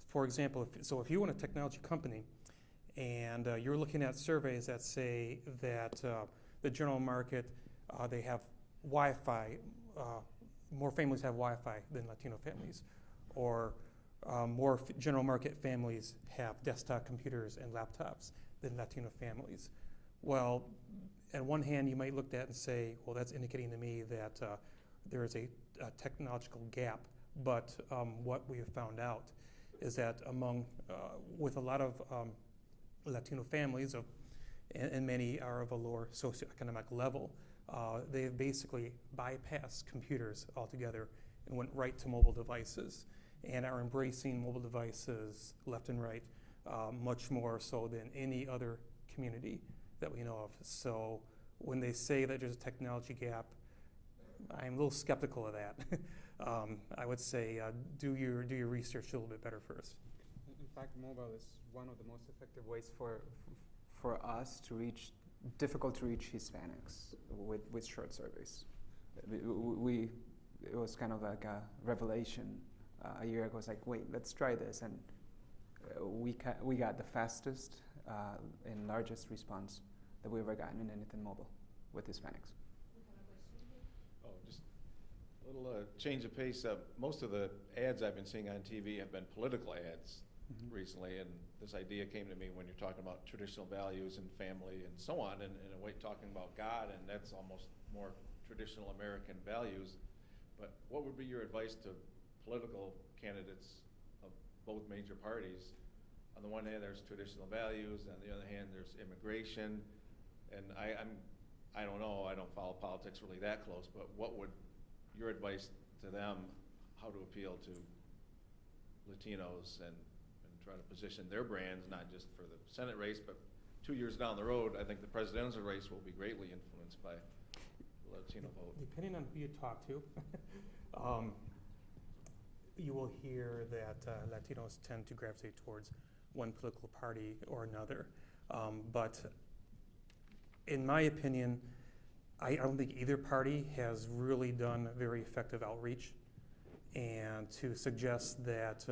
S2: For example, if you own a technology company, and you're looking at surveys that say that the general market, they have Wi-Fi. More families have Wi-Fi than Latino families, or more general market families have desktop computers and laptops than Latino families. Well, on one hand, you might look at that and say, well, that's indicating to me that there is a technological gap. But what we have found out is that with a lot of Latino families, and many are of a lower socioeconomic level, they've basically bypassed computers altogether and went right to mobile devices, and are embracing mobile devices left and right, much more so than any other community that we know of. So when they say that there's a technology gap, I'm a little skeptical of that. I would say do your research a little bit better first.
S4: In fact, mobile is one of the most effective ways for us to reach difficult to reach Hispanics with short surveys. It was kind of like a revelation a year ago. It's like, wait, let's try this, and we got the fastest and largest response that we've ever gotten in anything mobile with Hispanics.
S9: Oh, just a little change of pace. Most of the ads I've been seeing on TV have been political ads recently, and this idea came to me when you're talking about traditional values and family and so on, and in a way talking about God, and that's almost more traditional American values. But what would be your advice to political candidates of both major parties? On the one hand, there's traditional values, on the other hand, there's immigration, and I don't know, I don't follow politics really that close, but what would your advice to them, how to appeal to Latinos and try to position their brands, not just for the Senate race, but 2 years down the road, I think the presidential race will be greatly influenced by the Latino vote.
S2: Depending on who you talk to, you will hear that Latinos tend to gravitate towards one political party or another. But in my opinion, I don't think either party has really done very effective outreach, and to suggest that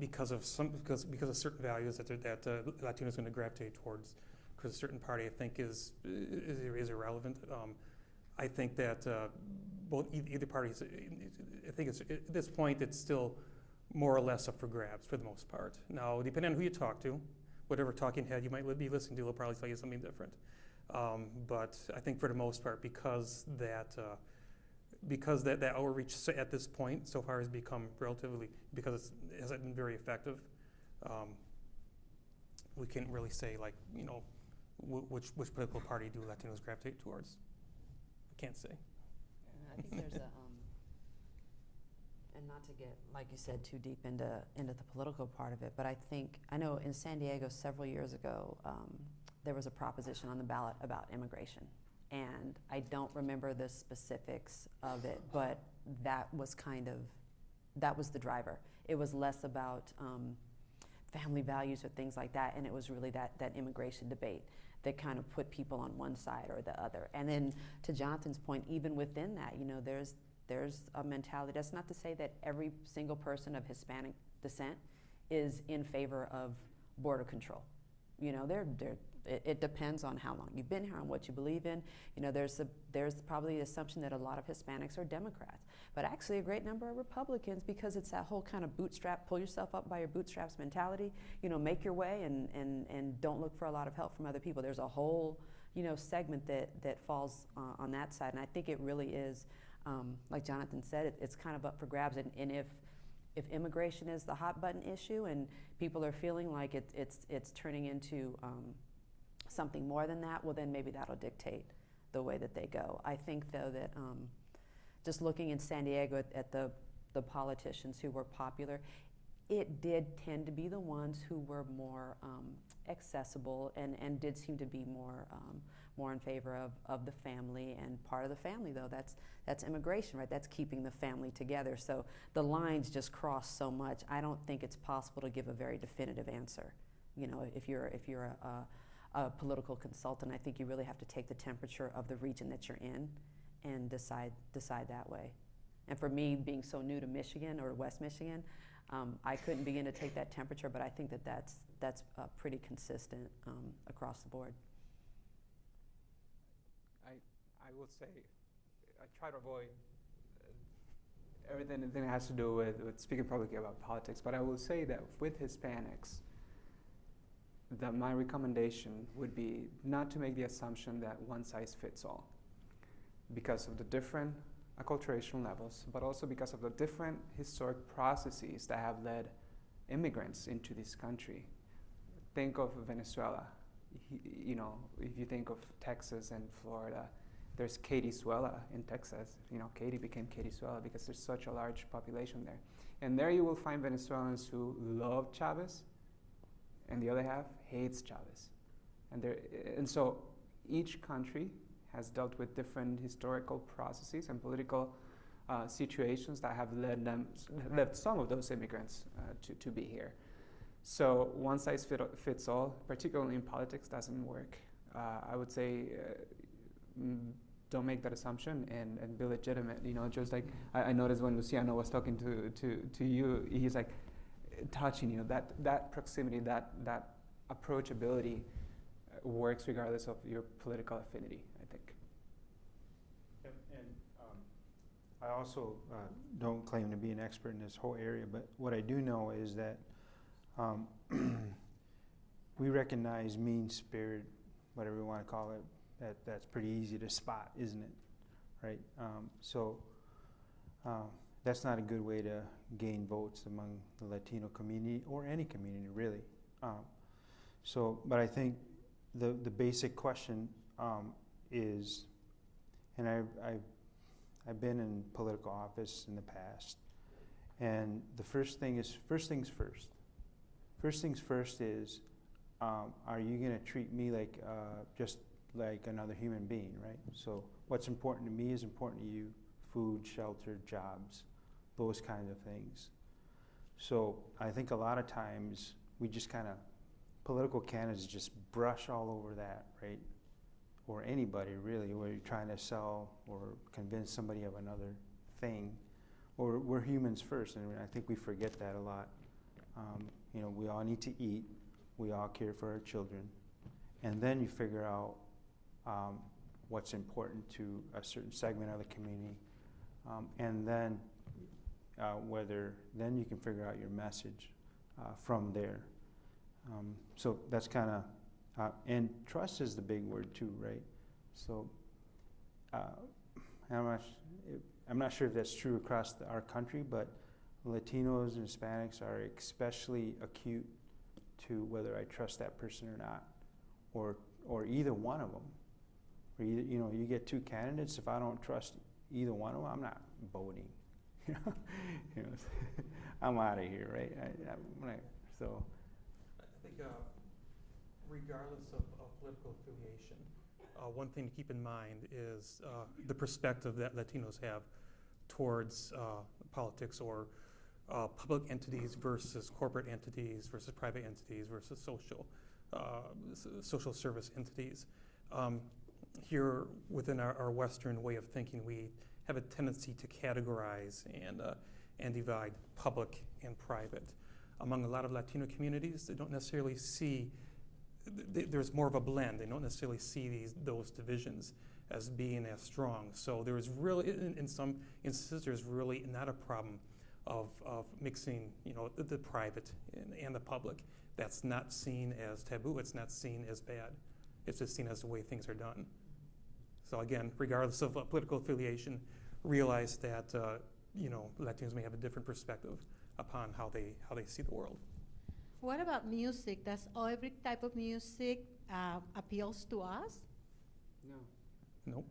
S2: because of certain values that Latinos are going to gravitate towards because a certain party, I think is irrelevant. I think that both either parties, I think at this point it's still more or less up for grabs for the most part. Now, depending on who you talk to, whatever talking head you might be listening to will probably tell you something different. But I think for the most part, because that outreach at this point so far has become because it hasn't been very effective, we can't really say which political party do Latinos gravitate towards. I can't say.
S5: I think there's and not to get, like you said, too deep into the political part of it, but I know in San Diego several years ago, there was a proposition on the ballot about immigration. And I don't remember the specifics of it, but that was the driver. It was less about family values or things like that, and it was really that immigration debate that kind of put people on one side or the other. And then to Jonathan's point, even within that, there's a mentality. That's not to say that every single person of Hispanic descent is in favor of border control. It depends on how long you've been here, on what you believe in. There's probably the assumption that a lot of Hispanics are Democrats, but actually a great number are Republicans, because it's that whole kind of pull yourself up by your bootstraps mentality. Make your way and don't look for a lot of help from other people. There's a whole segment that falls on that side, and I think it really is, like Jonathan said, it's kind of up for grabs. And if immigration is the hot button issue and people are feeling like it's turning into something more than that, well, then maybe that'll dictate the way that they go. I think, though, that just looking in San Diego at the politicians who were popular, it did tend to be the ones who were more accessible and did seem to be more in favor of the family. And part of the family, though, that's immigration, right? That's keeping the family together. So the lines just cross so much. I don't think it's possible to give a very definitive answer. If you're a political consultant, I think you really have to take the temperature of the region that you're in and decide that way. And for me, being so new to Michigan or West Michigan, I couldn't begin to take that temperature, but I think that's pretty consistent across the board.
S4: I will say, I try to avoid everything that has to do with speaking publicly about politics, but I will say that with Hispanics, that my recommendation would be not to make the assumption that one size fits all, because of the different acculturation levels, but also because of the different historic processes that have led immigrants into this country. Think of Venezuela. If you think of Texas and Florida, there's Katiesuela in Texas. Katy became Katiesuela because there's such a large population there. And there you will find Venezuelans who love Chavez, and the other half hates Chavez. And so each country has dealt with different historical processes and political situations that have led some of those immigrants to be here. So one size fits all, particularly in politics, doesn't work. I would say don't make that assumption and be legitimate. Just like I noticed when Luciano was talking to you, he's like, touching you. That proximity, that approachability works regardless of your political affinity, I think.
S6: And I also don't claim to be an expert in this whole area, but what I do know is that we recognize mean spirit, whatever you want to call it. That's pretty easy to spot, isn't it? Right? That's not a good way to gain votes among the Latino community or any community, really. But I think the basic question is, and I've been in political office in the past, and the first things first. First things first is, are you going to treat me like just like another human being, right? So what's important to me is important to you: food, shelter, jobs, those kinds of things. So I think a lot of times we just kind of, political candidates just brush all over that, right? Or anybody really, where you're trying to sell or convince somebody of another thing. Or we're humans first, and I think we forget that a lot. We all need to eat. We all care for our children. And then you figure out what's important to a certain segment of the community. And then then you can figure out your message from there. So that's kind of, and trust is the big word too, right? So I'm not sure if that's true across our country, but Latinos and Hispanics are especially acute to whether I trust that person or not, or either one of them. Or either, you get two candidates. If I don't trust either one of them, I'm not voting. I'm out of here, right? So.
S2: I think regardless of political affiliation, one thing to keep in mind is the perspective that Latinos have towards politics, or public entities versus corporate entities versus private entities versus social service entities. Here within our Western way of thinking, we have a tendency to categorize and divide public and private. Among a lot of Latino communities, they don't necessarily see, there's more of a blend. They don't necessarily see those divisions as being as strong. So there is really, in some instances, there's really not a problem of mixing, the private and the public. That's not seen as taboo. It's not seen as bad. It's just seen as the way things are done. So again, regardless of political affiliation, realize that Latinos may have a different perspective upon how they see the world.
S3: What about music? Does every type of music appeals to us?
S2: Nope.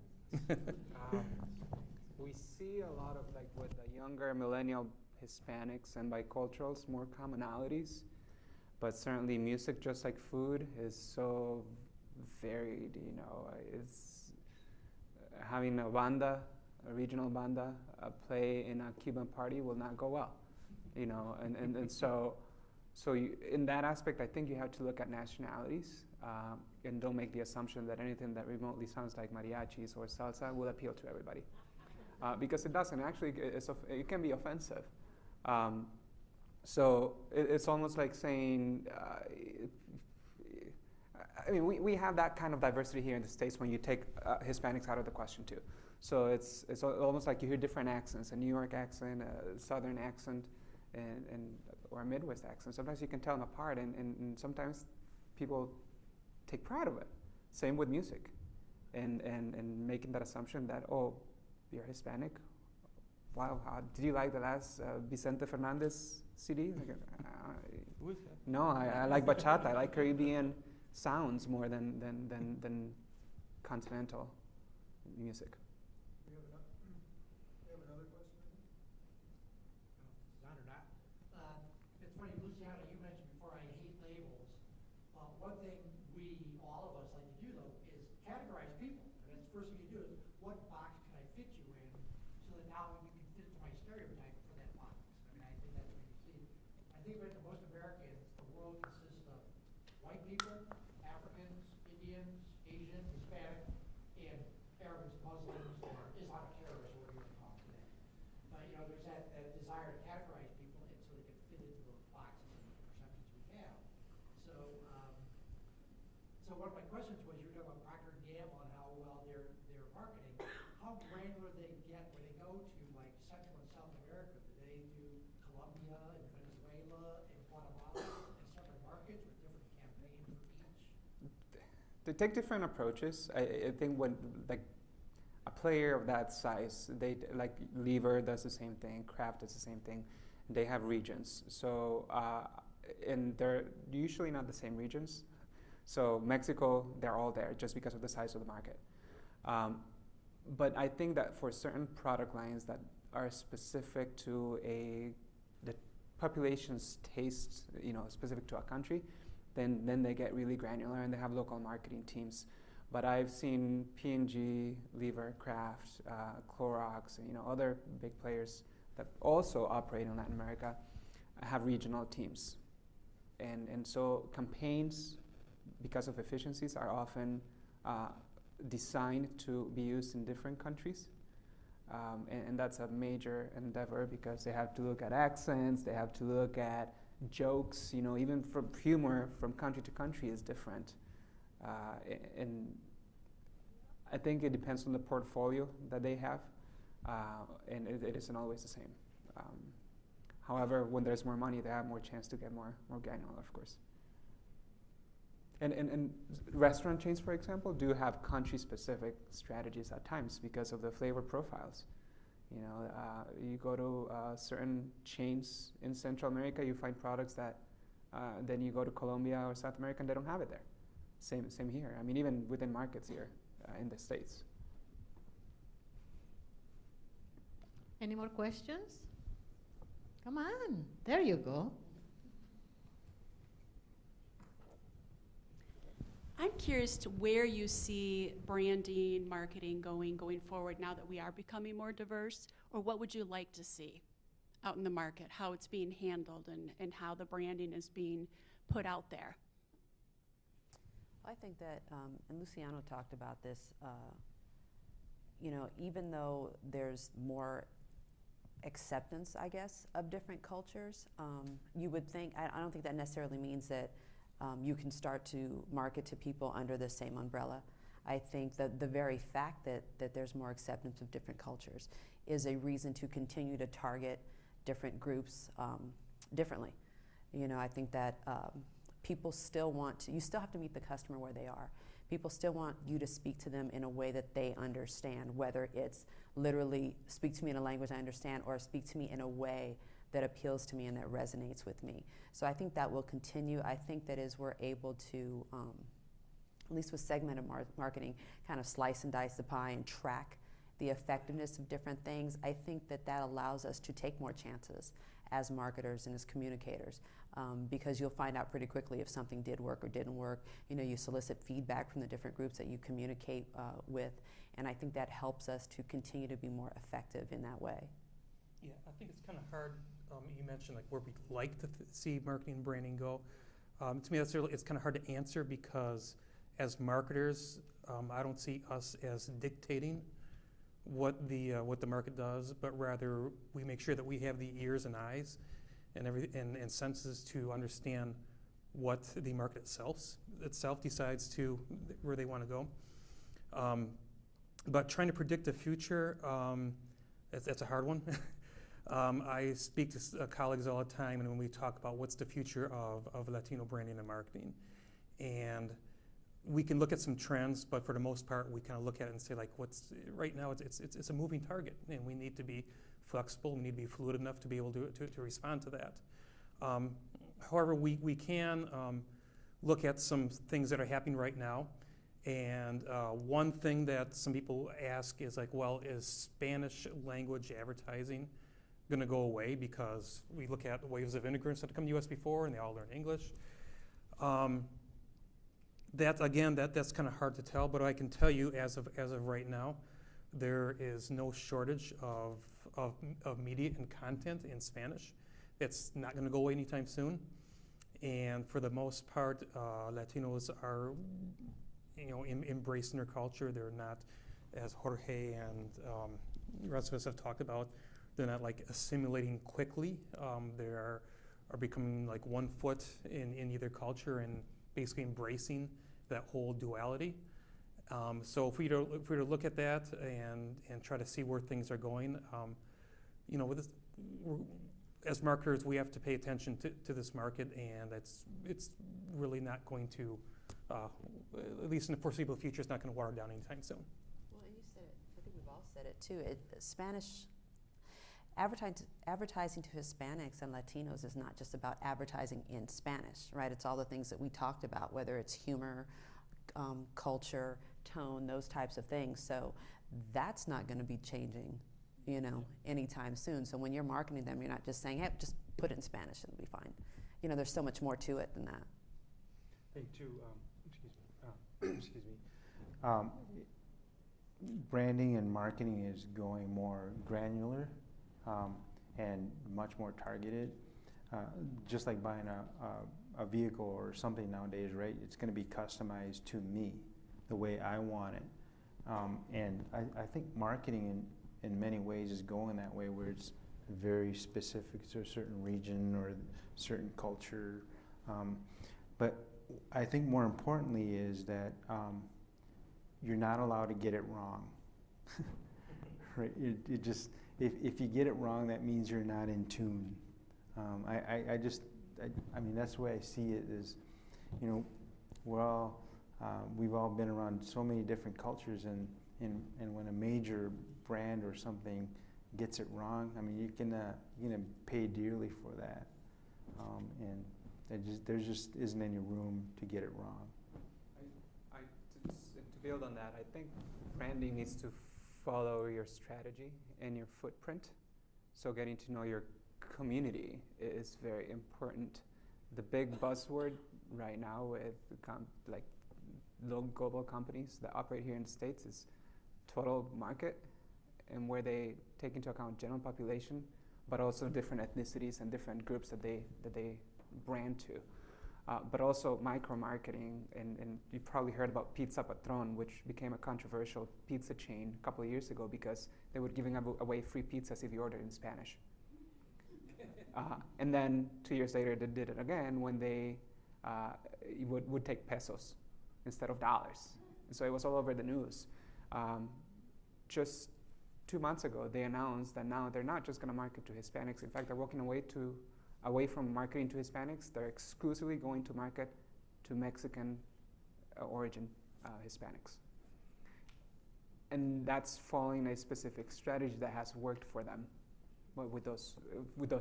S4: We see a lot of, like, with the younger millennial Hispanics and biculturals, more commonalities, but certainly music, just like food, is so varied. It's having a regional banda, play in a Cuban party will not go well, and so in that aspect, I think you have to look at nationalities and don't make the assumption that anything that remotely sounds like mariachis or salsa will appeal to everybody, because it doesn't. Actually, it can be offensive. So it's almost like saying, we have that kind of diversity here in the States when you take Hispanics out of the question too. So it's almost like you hear different accents, a New York accent, a Southern accent, or a Midwest accent. Sometimes you can tell them apart, and sometimes people take pride of it. Same with music, and making that assumption that, oh, you're Hispanic? Wow, did you like the last Vicente Fernandez CD? No, I like bachata. I like Caribbean sounds more than continental music.
S1: We have another question?
S10: Not or not. It's funny, Luciano, you mentioned before, I hate labels. One thing all of us like to do, though, is categorize people. And that's the first thing you do is, what box can I fit you in, so that now you can fit into my stereotype for that box. I think that's what you see. I think that most Americans, the world consists of white people, Africans, Indians, Asian, Hispanic, and Arabs, Muslims, or Islamic terrorists, or whatever you want to call them today. But there's that desire to categorize people, and so they can fit into those boxes. So one of my questions was, you were talking about Procter & Gamble and how well they're marketing. How granular they get when they go to like Central and South America? Do they do Colombia and Venezuela and Guatemala and separate markets with different campaigns for each?
S4: They take different approaches. I think when like a player of that size, like Lever does the same thing, Kraft does the same thing. They have regions, so and they're usually not the same regions. So Mexico, they're all there just because of the size of the market. But I think that for certain product lines that are specific to the population's taste, specific to a country, then they get really granular and they have local marketing teams. But I've seen P&G, Lever, Kraft, Clorox, and other big players that also operate in Latin America have regional teams. And so campaigns, because of efficiencies, are often designed to be used in different countries. And that's a major endeavor because they have to look at accents, they have to look at jokes, even from humor from country to country is different. And I think it depends on the portfolio that they have, and it isn't always the same. However, when there's more money, they have more chance to get more granular, of course. And restaurant chains, for example, do have country-specific strategies at times because of the flavor profiles. You go to certain chains in Central America, you find products that then you go to Colombia or South America and they don't have it there. Same here. I mean, even within markets here in the States.
S3: Any more questions? Come on, there you go.
S11: I'm curious to where you see branding, marketing going forward now that we are becoming more diverse, or what would you like to see out in the market, how it's being handled and how the branding is being put out there?
S5: I think that, and Luciano talked about this, even though there's more acceptance, I guess, of different cultures, you would think, I don't think that necessarily means that you can start to market to people under the same umbrella. I think that the very fact that there's more acceptance of different cultures is a reason to continue to target different groups differently. I think that people still you still have to meet the customer where they are. People still want you to speak to them in a way that they understand, whether it's literally speak to me in a language I understand or speak to me in a way that appeals to me and that resonates with me. So I think that will continue. I think that as we're able to, at least with segmented marketing, kind of slice and dice the pie and track the effectiveness of different things, I think that allows us to take more chances as marketers and as communicators, because you'll find out pretty quickly if something did work or didn't work. You solicit feedback from the different groups that you communicate with, and I think that helps us to continue to be more effective in that way.
S2: Yeah, I think it's kind of hard. You mentioned like where we'd like to see marketing and branding go. To me, it's kind of hard to answer because as marketers, I don't see us as dictating what the market does, but rather we make sure that we have the ears and eyes and senses to understand what the market itself decides to where they want to go. But trying to predict the future, that's a hard one. I speak to colleagues all the time, and when we talk about what's the future of Latino branding and marketing, and we can look at some trends, but for the most part, we kind of look at it and say, like, right now it's a moving target, and we need to be flexible. We need to be fluid enough to be able to respond to that. However, we can look at some things that are happening right now, and one thing that some people ask is like, well, is Spanish language advertising going to go away because we look at waves of immigrants that have come to the U.S. before and they all learn English? That's kind of hard to tell, but I can tell you as of right now, there is no shortage of media and content in Spanish. It's not going to go away anytime soon, and for the most part, Latinos are, embracing their culture. They're not, as Jorge and the rest of us have talked about, they're not like assimilating quickly. They are becoming like 1 foot in either culture and basically embracing that whole duality. So if we were to look at that and try to see where things are going, you know, with this, as marketers, we have to pay attention to this market, and it's really not going to, at least in the foreseeable future, it's not going to water down anytime soon.
S5: Well, and you said it, I think we've all said it too. Spanish advertising to Hispanics and Latinos is not just about advertising in Spanish, right? It's all the things that we talked about, whether it's humor, culture, tone, those types of things. So that's not going to be changing, you know, anytime soon. So when you're marketing them, you're not just saying, hey, just put it in Spanish and it'll be fine. You know, there's so much more to it than that.
S6: Hey, excuse me. Branding and marketing is going more granular and much more targeted. Just like buying a vehicle or something nowadays, right? It's going to be customized to me, the way I want it. And I think marketing in many ways is going that way, where it's very specific to a certain region or certain culture. But I think more importantly is that you're not allowed to get it wrong. Right? It just, if you get it wrong, that means you're not in tune. I mean, that's the way I see it is, you know, we've all been around so many different cultures, and when a major brand or something gets it wrong, I mean, you're gonna pay dearly for that, and there just isn't any room to get it wrong.
S4: To build on that, I think branding needs to follow your strategy and your footprint. So getting to know your community is very important. The big buzzword right now with like global companies that operate here in the States is total market, and where they take into account general population, but also different ethnicities and different groups that they brand to. But also micro-marketing, and you've probably heard about Pizza Patron, which became a controversial pizza chain a couple of years ago because they were giving away free pizzas if you ordered in Spanish. And then 2 years later, they did it again when they would take pesos instead of dollars. And so it was all over the news. Just 2 months ago, they announced that now they're not just going to market to Hispanics. In fact, they're walking away from marketing to Hispanics. They're exclusively going to market to Mexican origin Hispanics. And that's following a specific strategy that has worked for them with those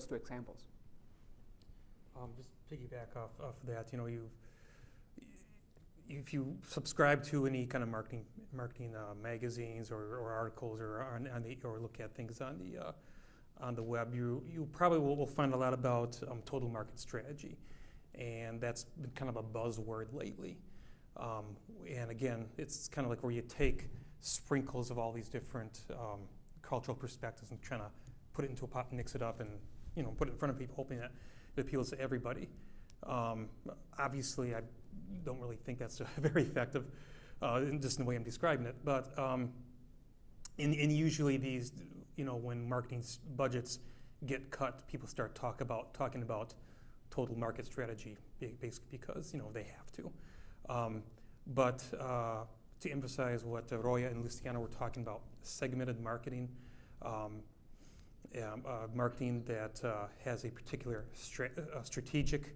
S4: two examples.
S2: Just piggyback off that, you know, if you subscribe to any kind of marketing magazines or articles or look at things on the web, you probably will find a lot about total market strategy, and that's been kind of a buzzword lately. And again, it's kind of like where you take sprinkles of all these different cultural perspectives and trying to put it into a pot and mix it up and, you know, put it in front of people, hoping that it appeals to everybody. Obviously, I don't really think that's very effective, just in the way I'm describing it. But and usually these, you know, when marketing budgets get cut, people start talking about total market strategy, basically because, you know, they have to. But to emphasize what Roya and Luciano were talking about, segmented marketing, marketing that has a particular strategic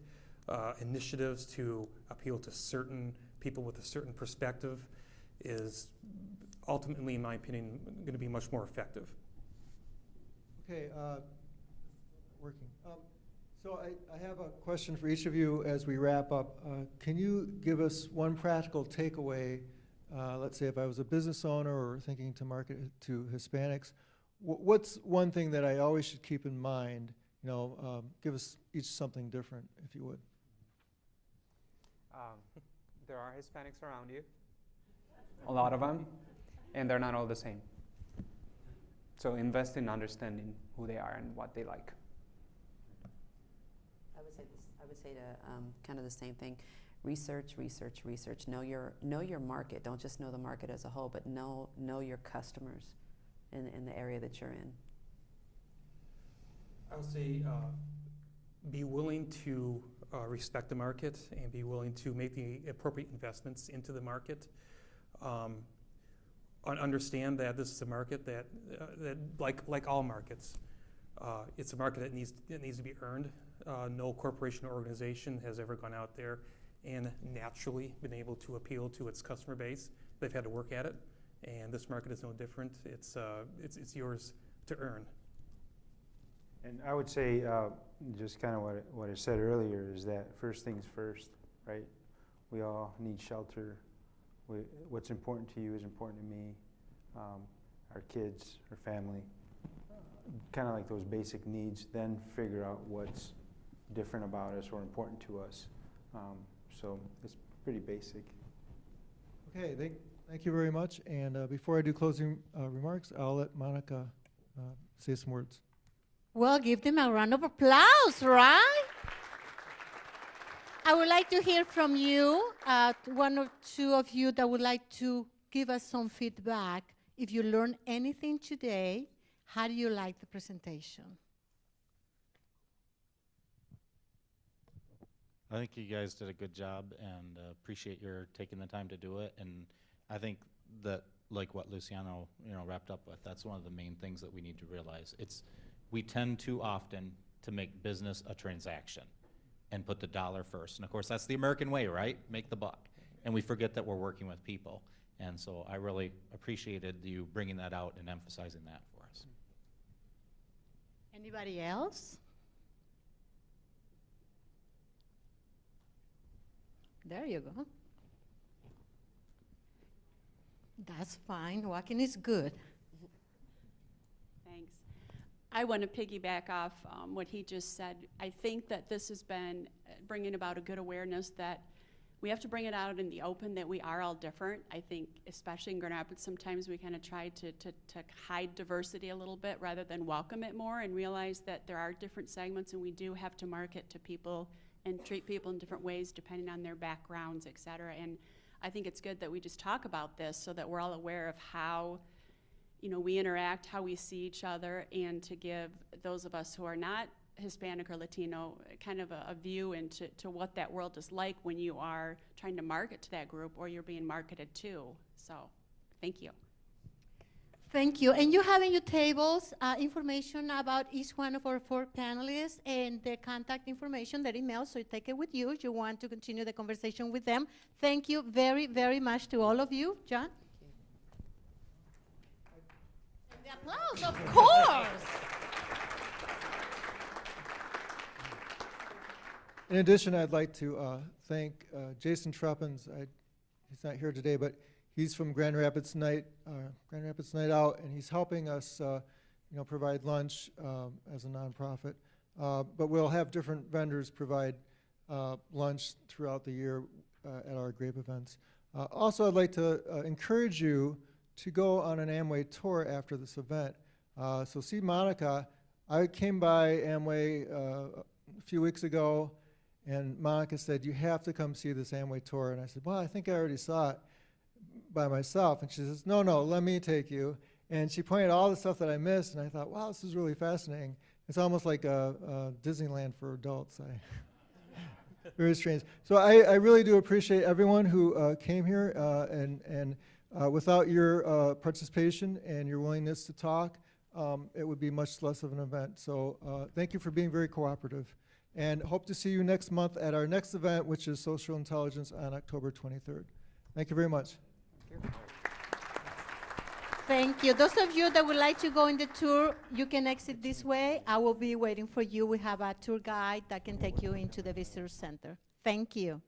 S2: initiatives to appeal to certain people with a certain perspective is ultimately, in my opinion, going to be much more effective.
S1: Okay, working. So I have a question for each of you as we wrap up. Can you give us one practical takeaway? Let's say if I was a business owner or thinking to market to Hispanics, what's one thing that I always should keep in mind? You know, give us each something different, if you would.
S4: There are Hispanics around you, a lot of them, and they're not all the same. So invest in understanding who they are and what they like.
S5: I would say to kind of the same thing. Research. Know your market. Don't just know the market as a whole, but know your customers in the area that you're in.
S2: I would say be willing to respect the market and be willing to make the appropriate investments into the market. Understand that this is a market that like all markets, it's a market that needs to be earned. No corporation or organization has ever gone out there and naturally been able to appeal to its customer base. They've had to work at it, and this market is no different. It's yours to earn.
S6: And I would say, just kind of what I said earlier, is that first things first, right? We all need shelter. What's important to you is important to me, our kids, our family, kind of like those basic needs, then figure out what's different about us or important to us. So it's pretty basic.
S1: Okay, thank you very much. And before I do closing remarks, I'll let Monica say some words.
S3: Well, give them a round of applause, right? I would like to hear from you, one or two of you that would like to give us some feedback. If you learned anything today, how do you like the presentation?
S12: I think you guys did a good job, and appreciate your taking the time to do it. And I think that, like what Luciano, wrapped up with, that's one of the main things that we need to realize. We tend too often to make business a transaction and put the dollar first. And of course, that's the American way, right? Make the buck. And we forget that we're working with people. And so I really appreciated you bringing that out and emphasizing that for us.
S3: Anybody else? There you go. That's fine. Walking is good.
S11: Thanks. I want to piggyback off what he just said. I think that this has been bringing about a good awareness that we have to bring it out in the open that we are all different. I think, especially in Grand Rapids, sometimes we kind of try to hide diversity a little bit rather than welcome it more, and realize that there are different segments, and we do have to market to people and treat people in different ways depending on their backgrounds, et cetera. And I think it's good that we just talk about this so that we're all aware of how we interact, how we see each other, and to give those of us who are not Hispanic or Latino kind of a view into what that world is like when you are trying to market to that group or you're being marketed to. So, thank you.
S3: Thank you. And you have in your tables information about each one of our 4 panelists and their contact information, their email, so you take it with you if you want to continue the conversation with them. Thank you very, very much to all of you. John? And the applause, of course.
S1: In addition, I'd like to thank Jason Truppins. He's not here today, but he's from Grand Rapids Night Out, and he's helping us, provide lunch as a nonprofit. But we'll have different vendors provide lunch throughout the year at our GRAPE events. Also, I'd like to encourage you to go on an Amway tour after this event. So see Monica. I came by Amway a few weeks ago, and Monica said, "You have to come see this Amway tour." And I said, "Well, I think I already saw it by myself." And she says, no, let me take you. And she pointed out all the stuff that I missed, and I thought, wow, this is really fascinating. It's almost like a Disneyland for adults. Very strange. So I really do appreciate everyone who came here, and without your participation and your willingness to talk, it would be much less of an event. So thank you for being very cooperative. And hope to see you next month at our next event, which is Social Intelligence on October 23rd. Thank you very much.
S3: Thank you. Those of you that would like to go in the tour, you can exit this way. I will be waiting for you. We have a tour guide that can take you into the visitor center. Thank you.